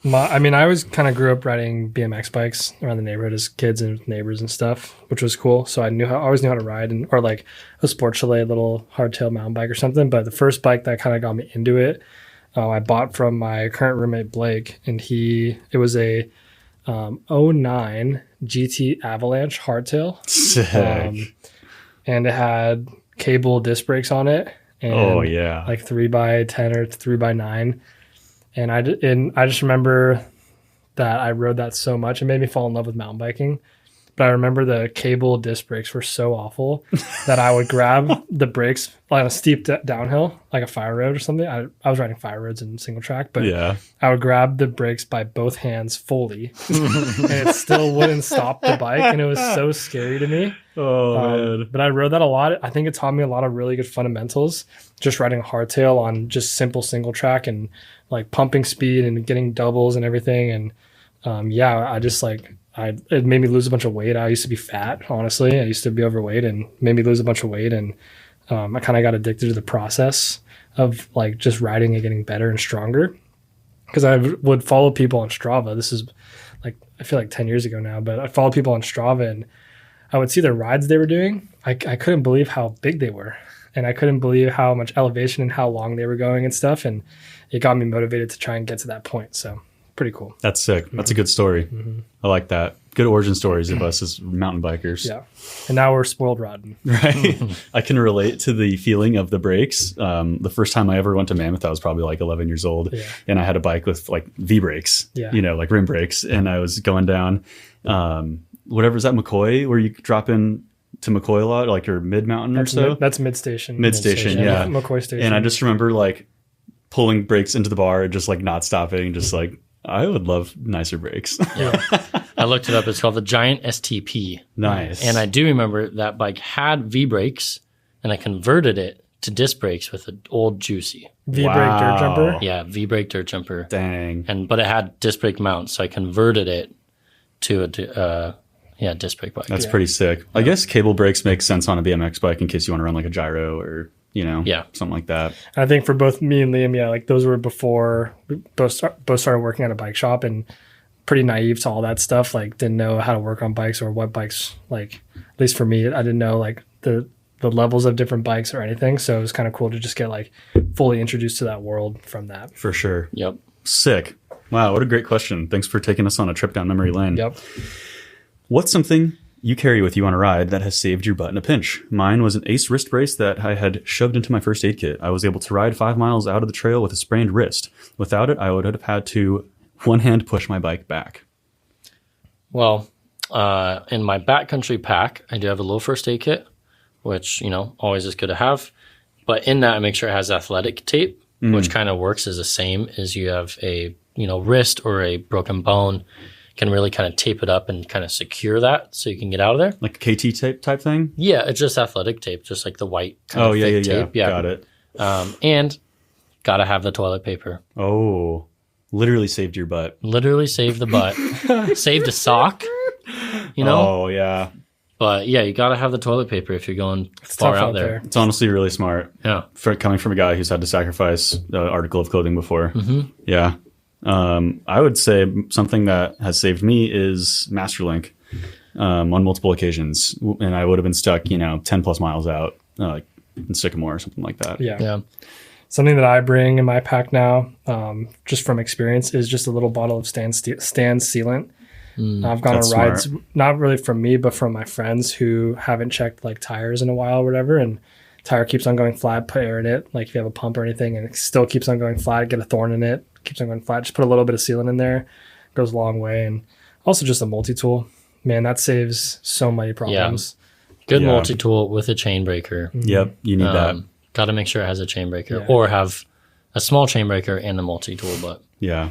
I always kind of grew up riding BMX bikes around the neighborhood as kids and with neighbors and stuff, which was cool. So I always knew how to ride, or like a sport chalet, little hardtail mountain bike or something. But the first bike that kind of got me into it I bought from my current roommate Blake, and it was a '09 GT Avalanche hardtail. Sick. And it had cable disc brakes on it. And like 3x10 or 3x9. And I just remember that I rode that so much. It made me fall in love with mountain biking. But I remember the cable disc brakes were so awful that I would grab the brakes on a steep downhill, like a fire road or something. I was riding fire roads in single track, but I would grab the brakes by both hands fully, and it still wouldn't stop the bike, and it was so scary to me. Man. But I rode that a lot. I think it taught me a lot of really good fundamentals, just riding a hardtail on just simple single track and like pumping speed and getting doubles and everything. And I just like... it made me lose a bunch of weight. I used to be fat, honestly. I used to be overweight, and made me lose a bunch of weight. And I kind of got addicted to the process of like just riding and getting better and stronger. Because I would follow people on Strava. This is like, I feel like 10 years ago now, but I'd follow people on Strava, and I would see the rides they were doing. I couldn't believe how big they were. And I couldn't believe how much elevation and how long they were going and stuff. And it got me motivated to try and get to that point. So pretty cool. That's sick. That's a good story. I like that. Good origin stories of us as mountain bikers. Yeah. And now we're spoiled rotten. Right. I can relate to the feeling of the brakes. The first time I ever went to Mammoth, I was probably like 11 years old. Yeah. And I had a bike with like V brakes, like rim brakes. And I was going down, whatever, is that McCoy, where you drop in to McCoy a lot, like your mid-mountain or so? That's mid-station. Mid-station, yeah. McCoy station. And I just remember like pulling brakes into the bar and just like not stopping, just like, I would love nicer brakes. Yeah. I looked it up. It's called the Giant STP. Nice. And I do remember that bike had V brakes, and I converted it to disc brakes with an old Juicy. V-brake dirt jumper? Yeah, V-brake dirt jumper. Dang. But it had disc brake mounts, so I converted it to a disc brake bike. That's pretty sick. I guess cable brakes make sense on a BMX bike in case you want to run like a gyro or something like that. I think for both me and Liam, like those were before we both started working at a bike shop, and pretty naive to all that stuff. Like didn't know how to work on bikes or what bikes, like at least for me, I didn't know like the levels of different bikes or anything. So it was kind of cool to just get like fully introduced to that world from that. For sure. Yep. Sick. Wow. What a great question. Thanks for taking us on a trip down memory lane. Yep. What's something you carry with you on a ride that has saved your butt in a pinch? Mine was an Ace wrist brace that I had shoved into my first aid kit. I was able to ride 5 miles out of the trail with a sprained wrist. Without it, I would have had to one hand push my bike back. Well, in my backcountry pack, I do have a little first aid kit, which, always is good to have. But in that, I make sure it has athletic tape, which kind of works as the same as you have a, wrist or a broken bone. Can really kind of tape it up and kind of secure that so you can get out of there. Like a KT tape type thing? Yeah, it's just athletic tape, just like the white kind of thick tape. Yeah, got it. And got to have the toilet paper. Oh, literally saved your butt. Literally saved the butt. Saved a sock, Oh, yeah. But yeah, you got to have the toilet paper if you're going far out there. It's honestly really smart. Yeah. Coming from a guy who's had to sacrifice an article of clothing before. Mm-hmm. Yeah. I would say something that has saved me is Masterlink on multiple occasions. And I would have been stuck, 10 plus miles out in Sycamore or something like that. Yeah. Something that I bring in my pack now, just from experience, is just a little bottle of Stan Sealant. I've gone on rides, smart. Not really from me, but from my friends who haven't checked like tires in a while or whatever. And tire keeps on going flat, put air in it. Like if you have a pump or anything and it still keeps on going flat, get a thorn in it, keeps on going flat. Just put a little bit of sealant in there. Goes a long way. And also just a multi-tool. Man, that saves so many problems. Yeah. Good multi-tool with a chain breaker. Mm-hmm. Yep, you need that. Got to make sure it has a chain breaker or have a small chain breaker and a multi-tool. But yeah.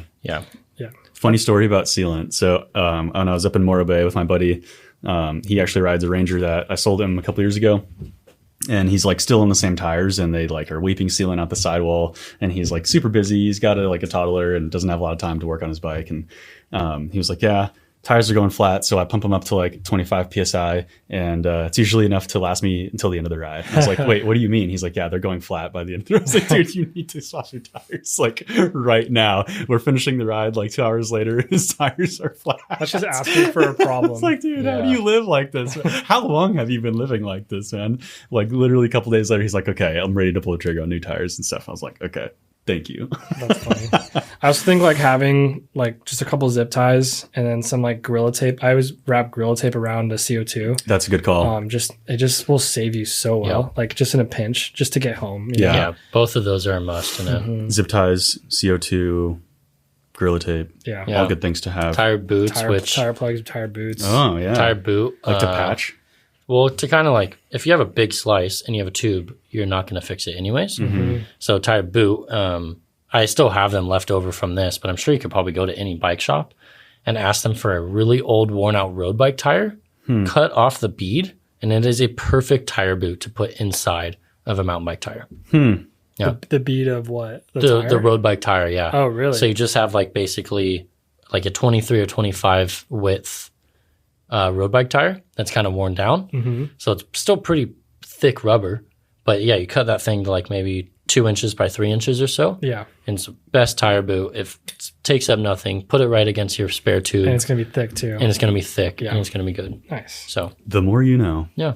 Funny story about sealant. So when I was up in Morro Bay with my buddy, he actually rides a Ranger that I sold him a couple years ago. And he's like still in the same tires, and they like are weeping sealant out the sidewall. And he's like super busy. He's got a toddler and doesn't have a lot of time to work on his bike. And he was like, yeah, tires are going flat. So I pump them up to like 25 PSI, and it's usually enough to last me until the end of the ride. I was like, wait, what do you mean? He's like, yeah, they're going flat by the end of the ride. I was like, dude, you need to swap your tires like right now. We're finishing the ride like 2 hours later. His tires are flat. That's just asking for a problem. It's like, dude, how do you live like this? How long have you been living like this, man? Like literally a couple days later, he's like, okay, I'm ready to pull the trigger on new tires and stuff. I was like, okay, Thank you. That's funny. I also think like having like just a couple zip ties and then some like Gorilla Tape. I always wrap Gorilla Tape around the CO2. That's a good call. It just will save you so well. Like just in a pinch, just to get home. You know? Yeah. Both of those are a must. Zip ties, CO2, Gorilla Tape. Yeah. All good things to have. Tire boots, tire plugs, tire boots. Oh yeah. Tire boot. Like to patch. Well, to kind of like, if you have a big slice and you have a tube, you're not going to fix it anyways. So tire boot, I still have them left over from this, but I'm sure you could probably go to any bike shop and ask them for a really old, worn out road bike tire, cut off the bead, and it is a perfect tire boot to put inside of a mountain bike tire. Yeah. The bead of what? The road bike tire, yeah. Oh, really? So you just have like basically like a 23 or 25 width road bike tire that's kind of worn down. So it's still pretty thick rubber, but yeah, you cut that thing to like maybe 2 inches by 3 inches or so. Yeah. And it's the best tire boot. If it takes up nothing, put it right against your spare tube. And it's going to be thick too. And it's going to be thick. And it's going to be good. Nice. So The more you know. yeah.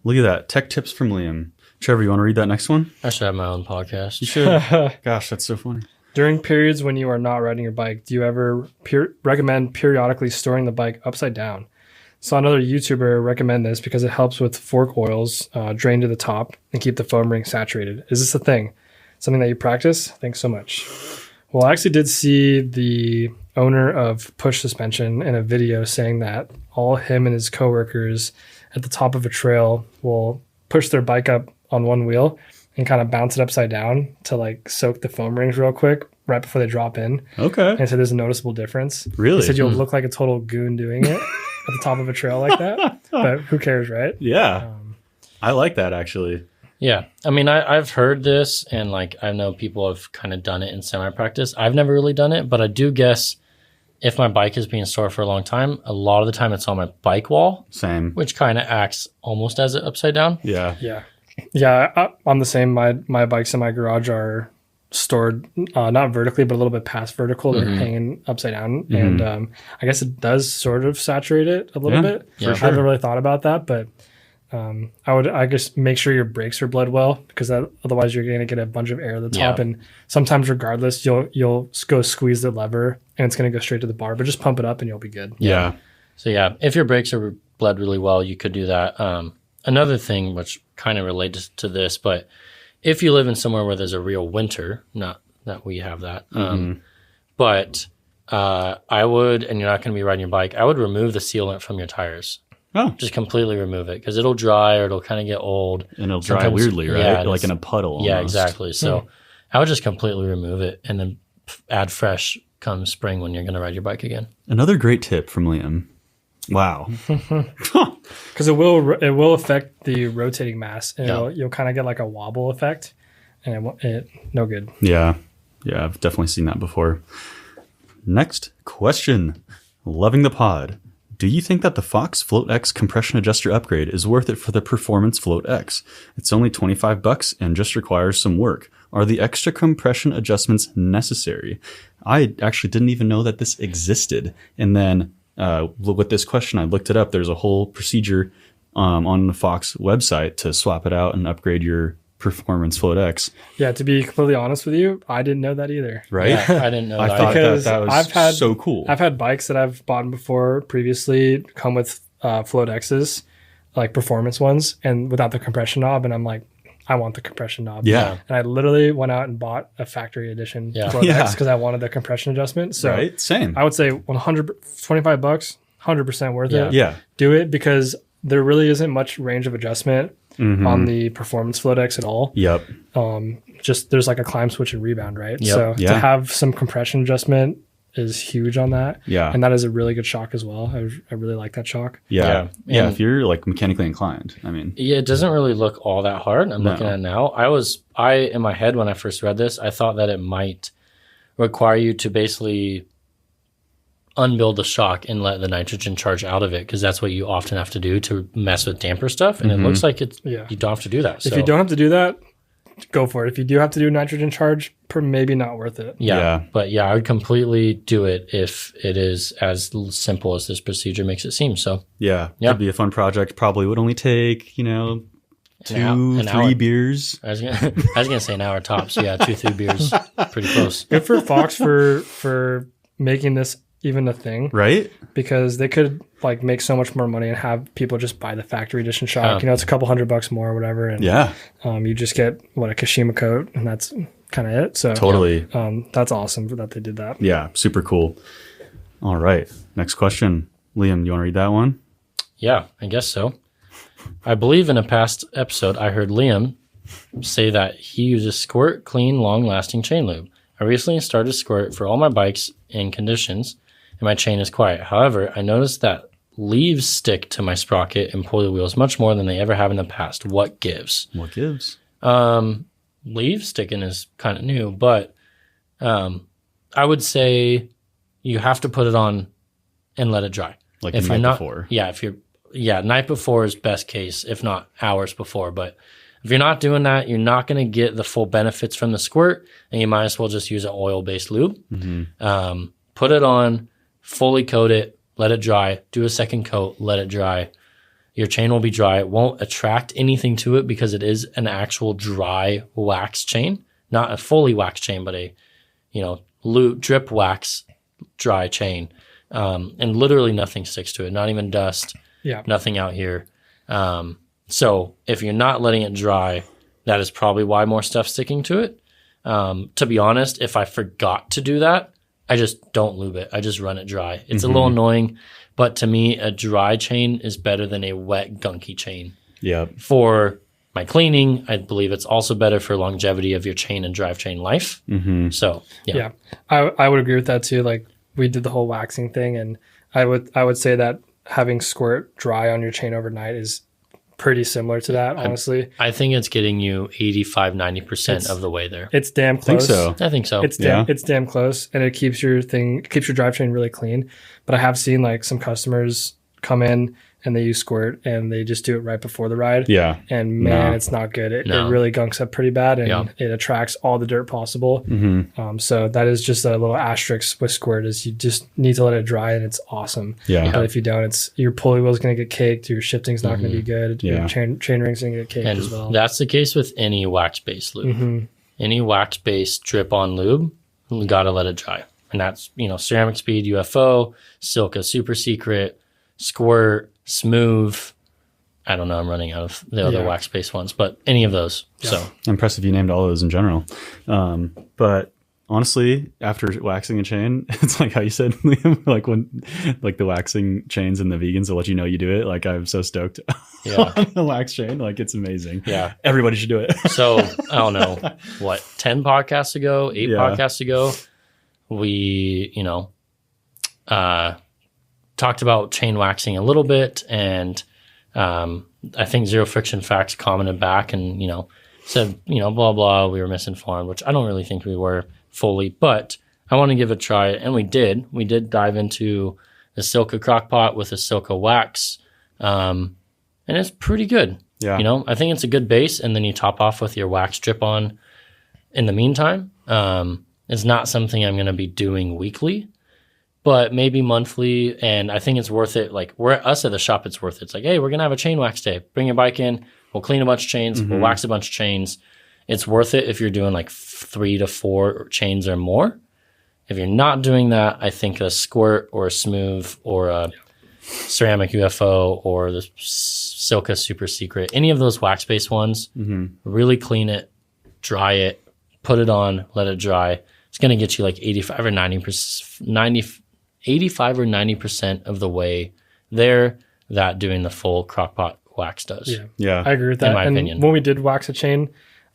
Look at that. Tech tips from Liam. Trevor, you want to read that next one? I should have my own podcast. You should. Gosh, that's so funny. During periods when you are not riding your bike, do you ever recommend periodically storing the bike upside down? Saw another YouTuber recommend this because it helps with fork oils drain to the top and keep the foam ring saturated. Is this a thing? Something that you practice? Thanks so much. Well, I actually did see the owner of Push Suspension in a video saying that all him and his coworkers at the top of a trail will push their bike up on one wheel and kind of bounce it upside down to like soak the foam rings real quick right before they drop in. Okay. And so there's a noticeable difference. Really? He said you'll look like a total goon doing it at the top of a trail like that. But who cares, right? Yeah. I like that actually. Yeah. I mean, I've heard this and like I know people have kind of done it in semi-practice. I've never really done it, but I do guess if my bike is being stored for a long time, a lot of the time it's on my bike wall. Same. Which kind of acts almost as it upside down. Yeah. Yeah. Yeah, I'm the same. My bikes in my garage are stored not vertically, but a little bit past vertical. They're hanging upside down. And I guess it does sort of saturate it a little bit. Yeah. I haven't really thought about that, but I guess make sure your brakes are bled well because otherwise you're going to get a bunch of air at the top. And sometimes regardless, you'll go squeeze the lever and it's going to go straight to the bar, but just pump it up and you'll be good. Yeah. So yeah, if your brakes are bled really well, you could do that. Another thing which kind of relates to this, but if you live in somewhere where there's a real winter, not that we have that, but I would, and you're not going to be riding your bike, I would remove the sealant from your tires. Oh. Just completely remove it because it'll dry or it'll kind of get old. And it'll dry weirdly, right? Yeah, like in a puddle almost. Yeah, exactly. So I would just completely remove it and then add fresh come spring when you're going to ride your bike again. Another great tip from Liam. Wow. Because it will affect the rotating mass, and you'll kind of get like a wobble effect, and it no good. Yeah, I've definitely seen that before. Next question. Loving the pod. Do you think that the Fox Float X compression adjuster upgrade is worth it for the Performance Float X? It's only $25 and just requires some work. Are the extra compression adjustments necessary? I actually didn't even know that this existed. And then with this question, I looked it up. There's a whole procedure on the Fox website to swap it out and upgrade your Performance Float X. Yeah, to be completely honest with you, I didn't know that either. Right? Yeah, I didn't know I that. thought Because that was so cool. I've had bikes that I've bought before previously come with Float X's, like performance ones, and without the compression knob, and I'm like, I want the compression knob. Yeah. And I literally went out and bought a factory edition Float X because I wanted the compression adjustment. So right? Same. I would say $25, 100% worth it. Yeah. Do it because there really isn't much range of adjustment on the Performance Float X at all. Yep. Just there's like a climb, switch, and rebound, right? Yep. So to have some compression adjustment is huge on that. Yeah. And that is a really good shock as well. I really like that shock. Yeah. And if you're like mechanically inclined, I mean. Yeah, it doesn't really look all that hard. I'm looking at it now. I in my head when I first read this, I thought that it might require you to basically unbuild the shock and let the nitrogen charge out of it because that's what you often have to do to mess with damper stuff. And it looks like you don't have to do that. If you don't have to do that, go for it. If you do have to do a nitrogen charge, maybe not worth it. Yeah. But yeah, I would completely do it if it is as simple as this procedure makes it seem. So Yeah. It'd be a fun project. Probably would only take, 2-3 beers. I was gonna say an hour tops. Yeah, 2-3 beers, pretty close. Good for Fox for making this even a thing, right? Because they could like make so much more money and have people just buy the factory edition shock. It's a couple $100 more or whatever, and you just get a Kashima coat, and that's kind of it. So totally, that's awesome that they did that. Yeah, super cool. All right, next question, Liam. You want to read that one? Yeah, I guess so. I believe in a past episode, I heard Liam say that he uses Squirt Clean Long-Lasting Chain Lube. I recently started Squirt for all my bikes in conditions, and my chain is quiet. However, I noticed that leaves stick to my sprocket and pulley wheels much more than they ever have in the past. What gives? What gives? Leaf sticking is kind of new, but I would say you have to put it on and let it dry. Like if the night before. Yeah, night before is best case, if not hours before. But if you're not doing that, you're not going to get the full benefits from the Squirt, and you might as well just use an oil-based lube. Mm-hmm. Put it on, fully coat it, let it dry, do a second coat, let it dry. Your chain will be dry. It won't attract anything to it because it is an actual dry wax chain, not a fully wax chain, but a lube, drip wax dry chain. And literally nothing sticks to it, not even dust. Yeah. Nothing out here. So if you're not letting it dry, that is probably why more stuff's sticking to it. To be honest, if I forgot to do that, I just don't lube it. I just run it dry. It's a little annoying, but to me, a dry chain is better than a wet, gunky chain. Yeah. For my cleaning, I believe it's also better for longevity of your chain and drivetrain life. Mm-hmm. So, yeah. I would agree with that too. Like we did the whole waxing thing, and I would say that having Squirt dry on your chain overnight is pretty similar to that, honestly. I think it's getting you 85-90% of the way there. It's damn close. I think so. It's damn close, and it keeps your drivetrain really clean. But I have seen like some customers come in and they use Squirt and they just do it right before the ride. Yeah. And man, it's not good. It really gunks up pretty bad, and it attracts all the dirt possible. Mm-hmm. So that is just a little asterisk with Squirt, is you just need to let it dry, and it's awesome. Yeah. But if you don't, your pulley wheel's going to get caked, your shifting's not going to be good, your chain ring's going to get caked as well. That's the case with any wax-based lube. Mm-hmm. Any wax-based drip-on lube, you got to let it dry. And that's, Ceramic Speed, UFO, Silka Super Secret, Squirt, Smooth. I don't know. I'm running out of the other wax-based ones, but any of those. Yeah. So impressive you named all of those in general. But honestly, after waxing a chain, it's like how you said, Liam, like when the waxing chains and the vegans will let you know you do it. Like I'm so stoked on the wax chain. Like it's amazing. Yeah. Everybody should do it. So I don't know, 10 podcasts ago, 8 podcasts ago, we, talked about chain waxing a little bit, and I think Zero Friction Facts commented back and, said, blah, blah, we were misinformed, which I don't really think we were fully, but I want to give it a try. And we did. We did dive into the Silka crockpot with a Silka wax, and it's pretty good. Yeah. I think it's a good base, and then you top off with your wax strip on in the meantime. It's not something I'm going to be doing weekly, but maybe monthly, and I think it's worth it. Like us at the shop, it's worth it. It's like, hey, we're going to have a chain wax day. Bring your bike in. We'll clean a bunch of chains. We'll wax a bunch of chains. It's worth it if you're doing like 3 to 4 chains or more. If you're not doing that, I think a Squirt or a Smooth or a Ceramic UFO or the Silka Super Secret, any of those wax-based ones, really clean it, dry it, put it on, let it dry. It's going to get you like 85 or 90% of the way there that doing the full crockpot wax does. Yeah. I agree with that. In my opinion. When we did wax a chain,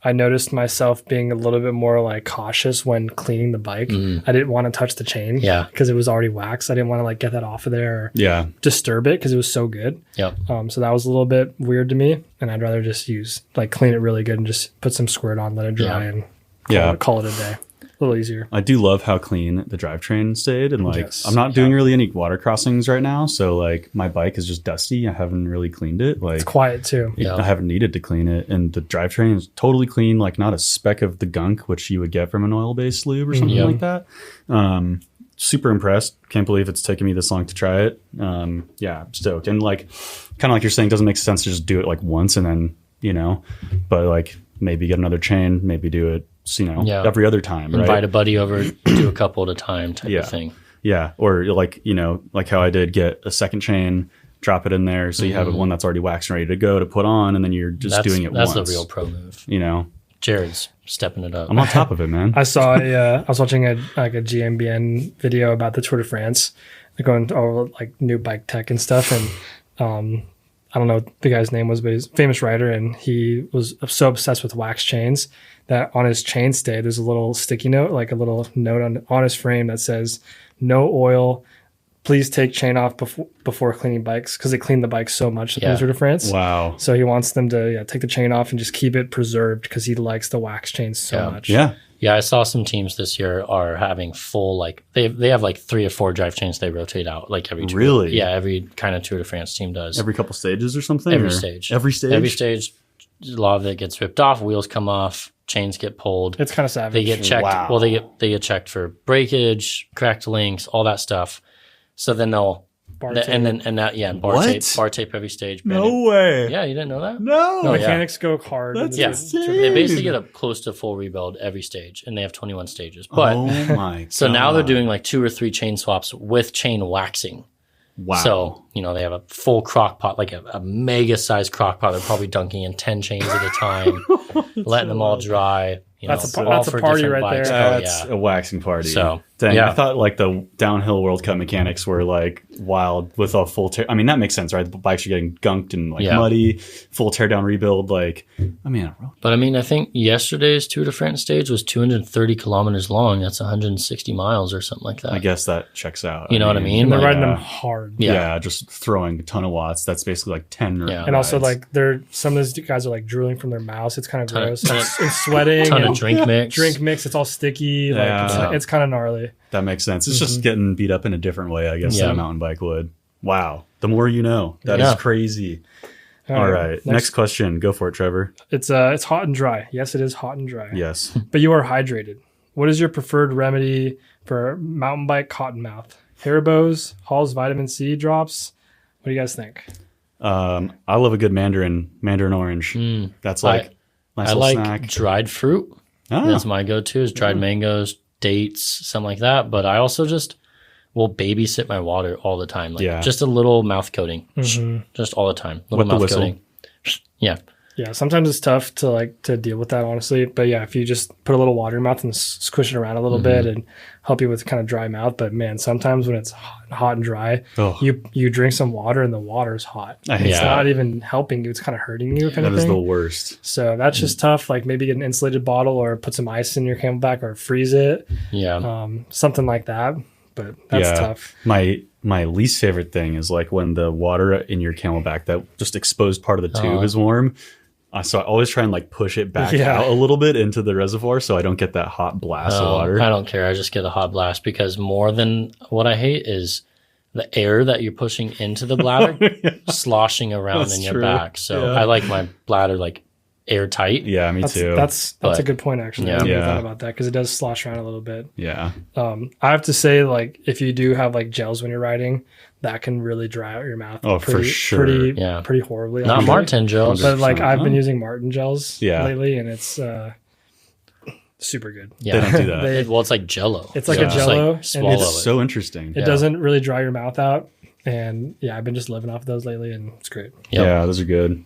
I noticed myself being a little bit more like cautious when cleaning the bike. I didn't want to touch the chain because it was already waxed. I didn't want to like get that off of there or disturb it because it was so good. Yep. So that was a little bit weird to me, and I'd rather just clean it really good and just put some Squirt on, let it dry, and call it a day. A little easier. I do love how clean the drivetrain stayed, and I'm not doing really any water crossings right now, so like my bike is just dusty. I haven't really cleaned it. Like it's quiet too. I haven't needed to clean it, and the drivetrain is totally clean. Like not a speck of the gunk which you would get from an oil-based lube or something like that. Super impressed. Can't believe it's taken me this long to try it. I'm stoked. And like kind of like you're saying, doesn't make sense to just do it like once and then but like maybe get another chain, maybe do it, every other time, right? Invite a buddy over, do a couple at a time type of thing. Yeah. Or like, like how I did, get a second chain, drop it in there. So you have one that's already waxed and ready to go to put on, and then you're just doing it once. That's the real pro move. Jared's stepping it up. I'm on top of it, man. I saw I was watching a GMBN video about the Tour de France, going over like new bike tech and stuff. And I don't know what the guy's name was, but he's a famous rider. And he was so obsessed with wax chains that on his chainstay, there's a little sticky note, like a little note on his frame that says, "No oil. Please take chain off before cleaning bikes," because they clean the bike so much in the Tour de France. Wow. So he wants them to take the chain off and just keep it preserved because he likes the wax chains so much. Yeah. Yeah, I saw some teams this year are having full, like, they have like 3 or 4 drive chains they rotate out, like every tour. Really? Yeah, every kind of Tour de France team does. Every couple stages or something? Every stage. Every stage? Every stage, a lot of it gets ripped off, wheels come off, chains get pulled. It's kind of savage. They get checked. Wow. Well, they get checked for breakage, cracked links, all that stuff. So then they'll bar tape every stage. No way. Yeah, you didn't know that? No. Mechanics go hard. That's insane. They basically get up close to full rebuild every stage, and they have 21 stages. But oh my so God. now they're doing like 2 or 3 chain swaps with chain waxing. Wow. So, they have a full crock pot, like a mega sized crock pot. They're probably dunking in 10 chains at a time, letting them all dry. That's a all for party different right bikes. there. That's a waxing party. So, dang, I thought like the downhill World Cup mechanics were like wild with a full tear. I mean, that makes sense, right? The bikes are getting gunked and like muddy, full tear down rebuild. Like, but I think yesterday's Tour de France stage was 230 kilometers long. That's 160 miles or something like that. I guess that checks out. You know what I mean? And they're Like, riding them hard. Yeah, just throwing a ton of watts. That's basically like 10 And also like some of those guys are like drooling from their mouths. It's kind of gross. And sweating. Ton of drink mix. It's all sticky. It's kind of gnarly. That makes sense. It's just getting beat up in a different way, I guess, than a mountain bike would. Wow. The more you know. That is crazy. All right. Next question. Go for it, Trevor. It's hot and dry. Yes, it is hot and dry. Yes. But you are hydrated. What is your preferred remedy for mountain bike cotton mouth? Haribo's, Hall's vitamin C drops. What do you guys think? I love a good mandarin orange. That's like nice I little like snack. dried fruit. That's my go-to is dried mangoes, dates, something like that. But I also just will babysit my water all the time. Like just a little mouth coating, just all the time. Little mouth coating. Yeah. Yeah. Sometimes it's tough to deal with that, honestly. But yeah, if you just put a little water in your mouth and squish it around a little bit and help you with kind of dry mouth. But man, sometimes when it's hot and dry, you drink some water and the water's hot. It's not even helping you. It's kind of hurting you. Kind of thing. That is the worst. So that's just tough. Like maybe get an insulated bottle or put some ice in your Camelback or freeze it. Yeah. Something like that. But that's tough. My least favorite thing is like when the water in your Camelback, that just exposed part of the tube is warm. So I always try and like push it back out a little bit into the reservoir so I don't get that hot blast of water. I don't care. I just get a hot blast because more than what I hate is the air that you're pushing into the bladder sloshing around in your back. So I like my bladder like airtight. Yeah, me too. That's a good point, actually. I never thought about that because it does slosh around a little bit. Yeah. I have to say, like, if you do have like gels when you're riding, that can really dry out your mouth. For sure. Pretty horribly. Not Martin gels. But like I've been using Martin gels lately, and it's super good. Yeah. They don't do that. Well, it's like Jell-O. It's like a Jell-O. Like, swallow it's so interesting. It doesn't really dry your mouth out. And yeah, I've been just living off of those lately, and it's great. Yep. Yeah, those are good.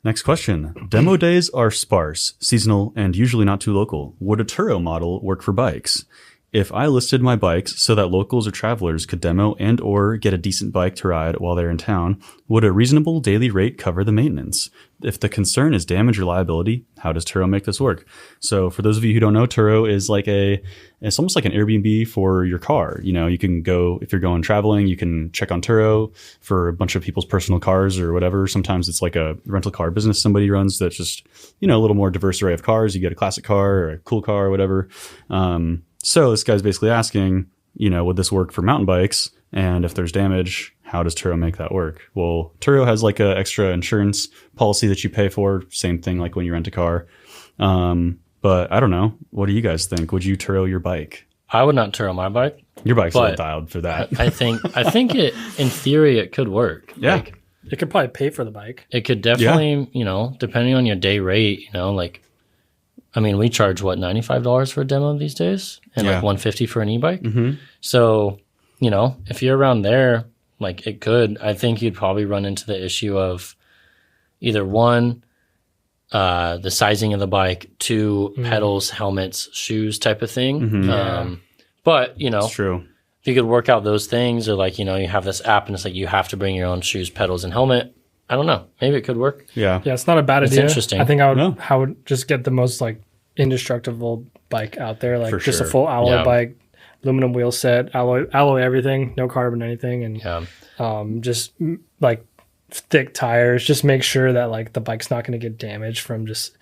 Next question. Demo days are sparse, seasonal, and usually not too local. Would a Turo model work for bikes? If I listed my bikes so that locals or travelers could demo and or get a decent bike to ride while they're in town, would a reasonable daily rate cover the maintenance? If the concern is damage or liability, how does Turo make this work? So for those of you who don't know, Turo is like it's almost like an Airbnb for your car. You know, you can go, if you're going traveling, you can check on Turo for a bunch of people's personal cars or whatever. Sometimes it's like a rental car business somebody runs that's just, a little more diverse array of cars. You get a classic car or a cool car or whatever. So this guy's basically asking, would this work for mountain bikes? And if there's damage, how does Turo make that work? Well, Turo has like a extra insurance policy that you pay for. Same thing like when you rent a car. But I don't know. What do you guys think? Would you Turo your bike? I would not Turo my bike. Your bike's well dialed for that. I think it, in theory, it could work. Yeah. Like, It could probably pay for the bike. It could definitely, depending on your day rate, we charge what, $95 for a demo these days, and like $150 for an e-bike. Mm-hmm. So, if you're around there, like it could. I think you'd probably run into the issue of either one, the sizing of the bike, two, pedals, helmets, shoes type of thing. Mm-hmm. But it's true. If you could work out those things, or like, you have this app and it's like you have to bring your own shoes, pedals, and helmet. I don't know. Maybe it could work. Yeah. Yeah, it's not a bad idea. It's interesting. I think I would just get the most like indestructible bike out there, like just a full alloy bike, aluminum wheel set, alloy everything, no carbon anything, and just like thick tires. Just make sure that like the bike's not going to get damaged from just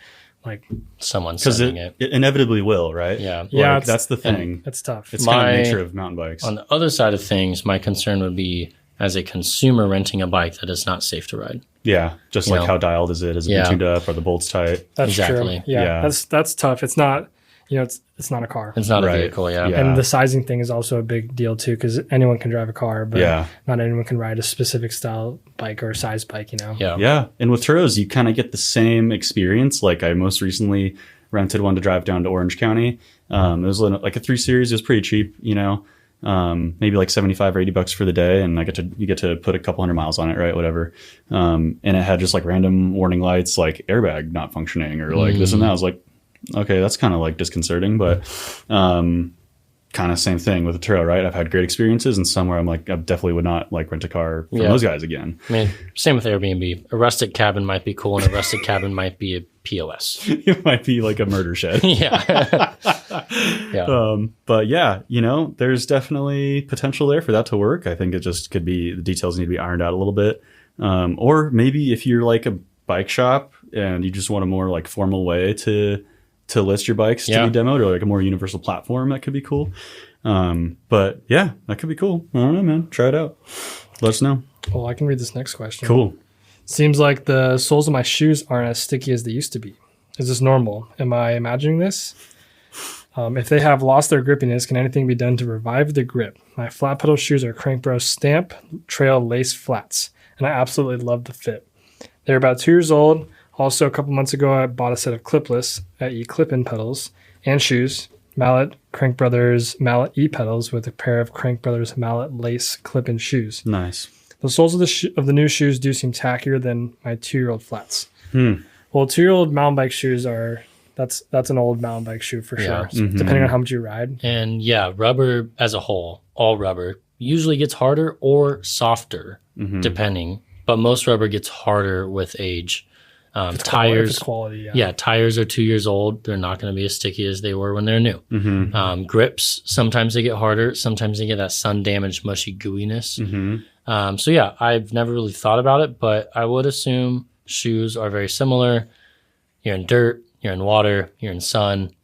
like someone sending it. It inevitably will, right? Yeah. Yeah, that's the thing. It's tough. It's kind of nature of mountain bikes. On the other side of things, my concern would be as a consumer renting a bike that is not safe to ride. Yeah, just like how dialed is it? Is it tuned up? Are the bolts tight? That's exactly. True. Yeah, that's tough. It's not, it's not a car. It's not a vehicle, yeah. And the sizing thing is also a big deal too, because anyone can drive a car, but not anyone can ride a specific style bike or size bike, Yeah. And with Turos, you kind of get the same experience. Like I most recently rented one to drive down to Orange County. It was like a 3 Series. It was pretty cheap, maybe like $75 or $80 for the day, and you get to put a couple hundred miles on it, right? Whatever. And it had just like random warning lights, like airbag not functioning or like this and that. I was like, okay, that's kind of like disconcerting, but kind of same thing with the Turo, right? I've had great experiences, and somewhere I'm like, I definitely would not like rent a car from those guys again. I mean, same with Airbnb. A rustic cabin might be cool, and a rustic cabin might be a POS. It might be like a murder shed. Yeah. But yeah, there's definitely potential there for that to work. I think it just could be the details need to be ironed out a little bit. Or maybe if you're like a bike shop and you just want a more like formal way to list your bikes to be demoed, or like a more universal platform, that could be cool. But yeah, that could be cool. I don't know, man. Try it out. Let us know. Well, I can read this next question. Cool. Seems like the soles of my shoes aren't as sticky as they used to be. Is this normal? Am I imagining this? If they have lost their grippiness, can anything be done to revive the grip? My flat pedal shoes are Crankbro Stamp Trail Lace Flats, and I absolutely love the fit. They're about 2 years old. Also, a couple months ago, I bought a set of clipless, i.e. clip-in pedals, and shoes. Mallet Crank Brothers Mallet E-pedals with a pair of Crank Brothers Mallet Lace clip-in shoes. Nice. The soles of the new shoes do seem tackier than my 2-year-old flats. Well, 2-year-old mountain bike shoes are... That's an old mountain bike shoe for sure, depending on how much you ride. And yeah, rubber as a whole, all rubber, usually gets harder or softer, depending. But most rubber gets harder with age. Tires, quality, tires are 2 years old. They're not going to be as sticky as they were when they're new. Grips, sometimes they get harder. Sometimes they get that sun-damaged, mushy gooiness. So yeah, I've never really thought about it, but I would assume shoes are very similar. You're in dirt, you're in water, you're in sun,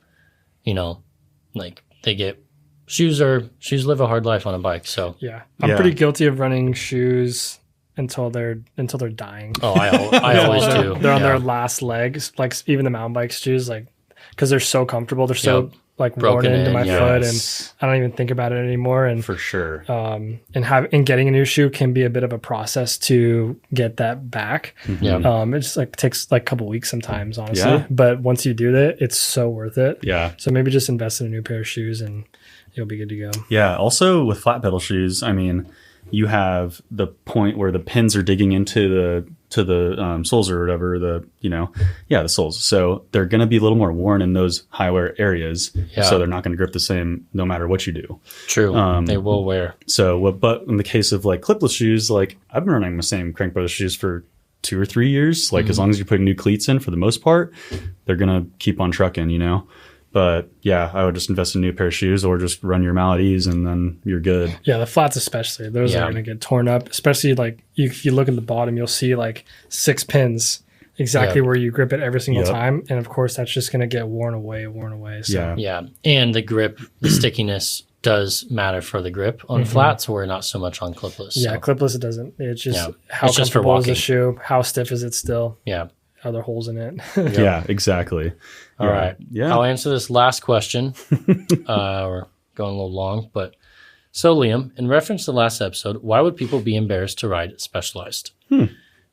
like they get shoes live a hard life on a bike. So yeah, I'm pretty guilty of running shoes until they're dying. Oh, I always do. They're on their last legs, like even the mountain bike shoes, like because they're so comfortable. They're so like worn into my foot, and I don't even think about it anymore. And for sure, and getting a new shoe can be a bit of a process to get that back. It just like takes like a couple weeks sometimes, honestly. But once you do that, it's so worth it. So maybe just invest in a new pair of shoes, and you'll be good to go. Yeah. Also with flat pedal shoes, I mean, you have the point where the pins are digging into the soles or whatever, the soles. So they're going to be a little more worn in those high wear areas. So they're not going to grip the same no matter what you do. True. They will wear. So, but in the case of like clipless shoes, like I've been running the same Crank Brothers shoes for 2 or 3 years. Like as long as you're putting new cleats in, for the most part, they're going to keep on trucking, But yeah, I would just invest in a new pair of shoes or just run your Mallet E's and then you're good. Yeah, the flats especially. Those are going to get torn up. Especially like if you look at the bottom, you'll see like 6 pins exactly where you grip it every single time. And of course, that's just going to get worn away. So. Yeah. And the grip, the stickiness does matter for the grip on flats or not so much on clipless. Yeah, clipless it doesn't. It's just how comfortable is the shoe? How stiff is it still? Yeah. Are there holes in it? Yeah, exactly. All right. Yeah. I'll answer this last question. We're going a little long, but so Liam, in reference to the last episode, why would people be embarrassed to ride Specialized?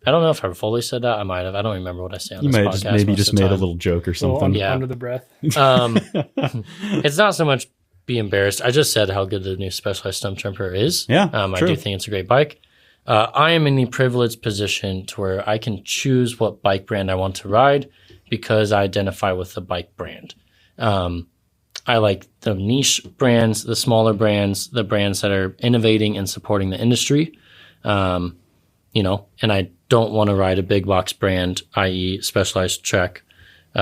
I don't know if I fully said that. I might have. I don't remember what I say on this podcast. Maybe just made a little joke or something. Under the breath. It's not so much be embarrassed. I just said how good the new Specialized Stumpjumper is. Yeah, I do think it's a great bike. I am in the privileged position to where I can choose what bike brand I want to ride because I identify with the bike brand. I like the niche brands, the smaller brands, the brands that are innovating and supporting the industry. And I don't want to ride a big box brand, i.e. Specialized Trek,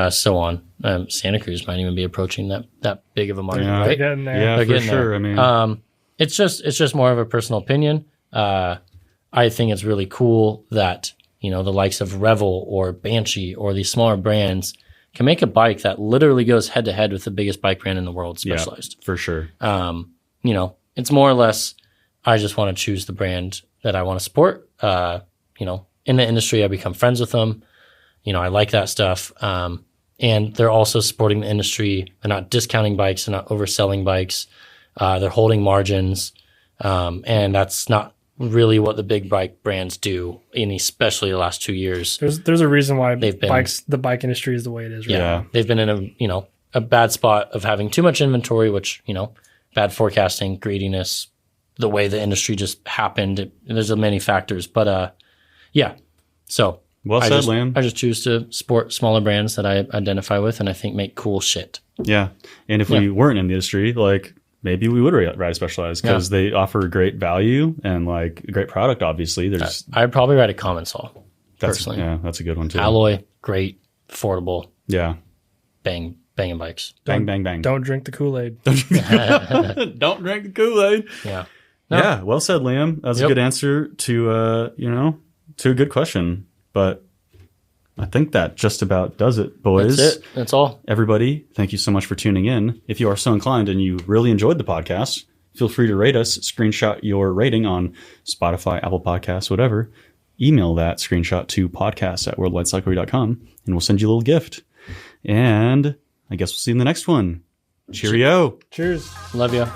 so on. Santa Cruz might even be approaching that big of a market, right? They're getting there. Yeah, for sure. There. I mean, it's just more of a personal opinion. I think it's really cool that, the likes of Revel or Banshee or these smaller brands can make a bike that literally goes head to head with the biggest bike brand in the world, Specialized. Yeah, for sure. It's more or less, I just want to choose the brand that I want to support. In the industry, I become friends with them. I like that stuff. And they're also supporting the industry. They're not discounting bikes. They're not overselling bikes. They're holding margins. And that's not really what the big bike brands do, especially the last 2 years. There's a reason why the bike industry is the way it is right now. They've been in a bad spot of having too much inventory, which, bad forecasting, greediness, the way the industry just happened. There's many factors, but so well said, Liam. I just choose to support smaller brands that I identify with and I think make cool shit. Yeah. And if we weren't in the industry, maybe we would ride Specialized because they offer great value and great product. Obviously, I'd probably ride a Common Saw. Personally, that's a good one too. Alloy, great, affordable. Yeah, banging bikes. Bang. Don't drink the Kool-Aid. Don't drink the Kool-Aid. Yeah. No. Yeah. Well said, Liam. That was a good answer to to a good question. But I think that just about does it, boys. That's it. That's all. Everybody, thank you so much for tuning in. If you are so inclined and you really enjoyed the podcast, feel free to rate us. Screenshot your rating on Spotify, Apple Podcasts, whatever. Email that screenshot to podcast@worldwidecyclery.com and we'll send you a little gift. And I guess we'll see you in the next one. Cheerio. Cheers. Love you.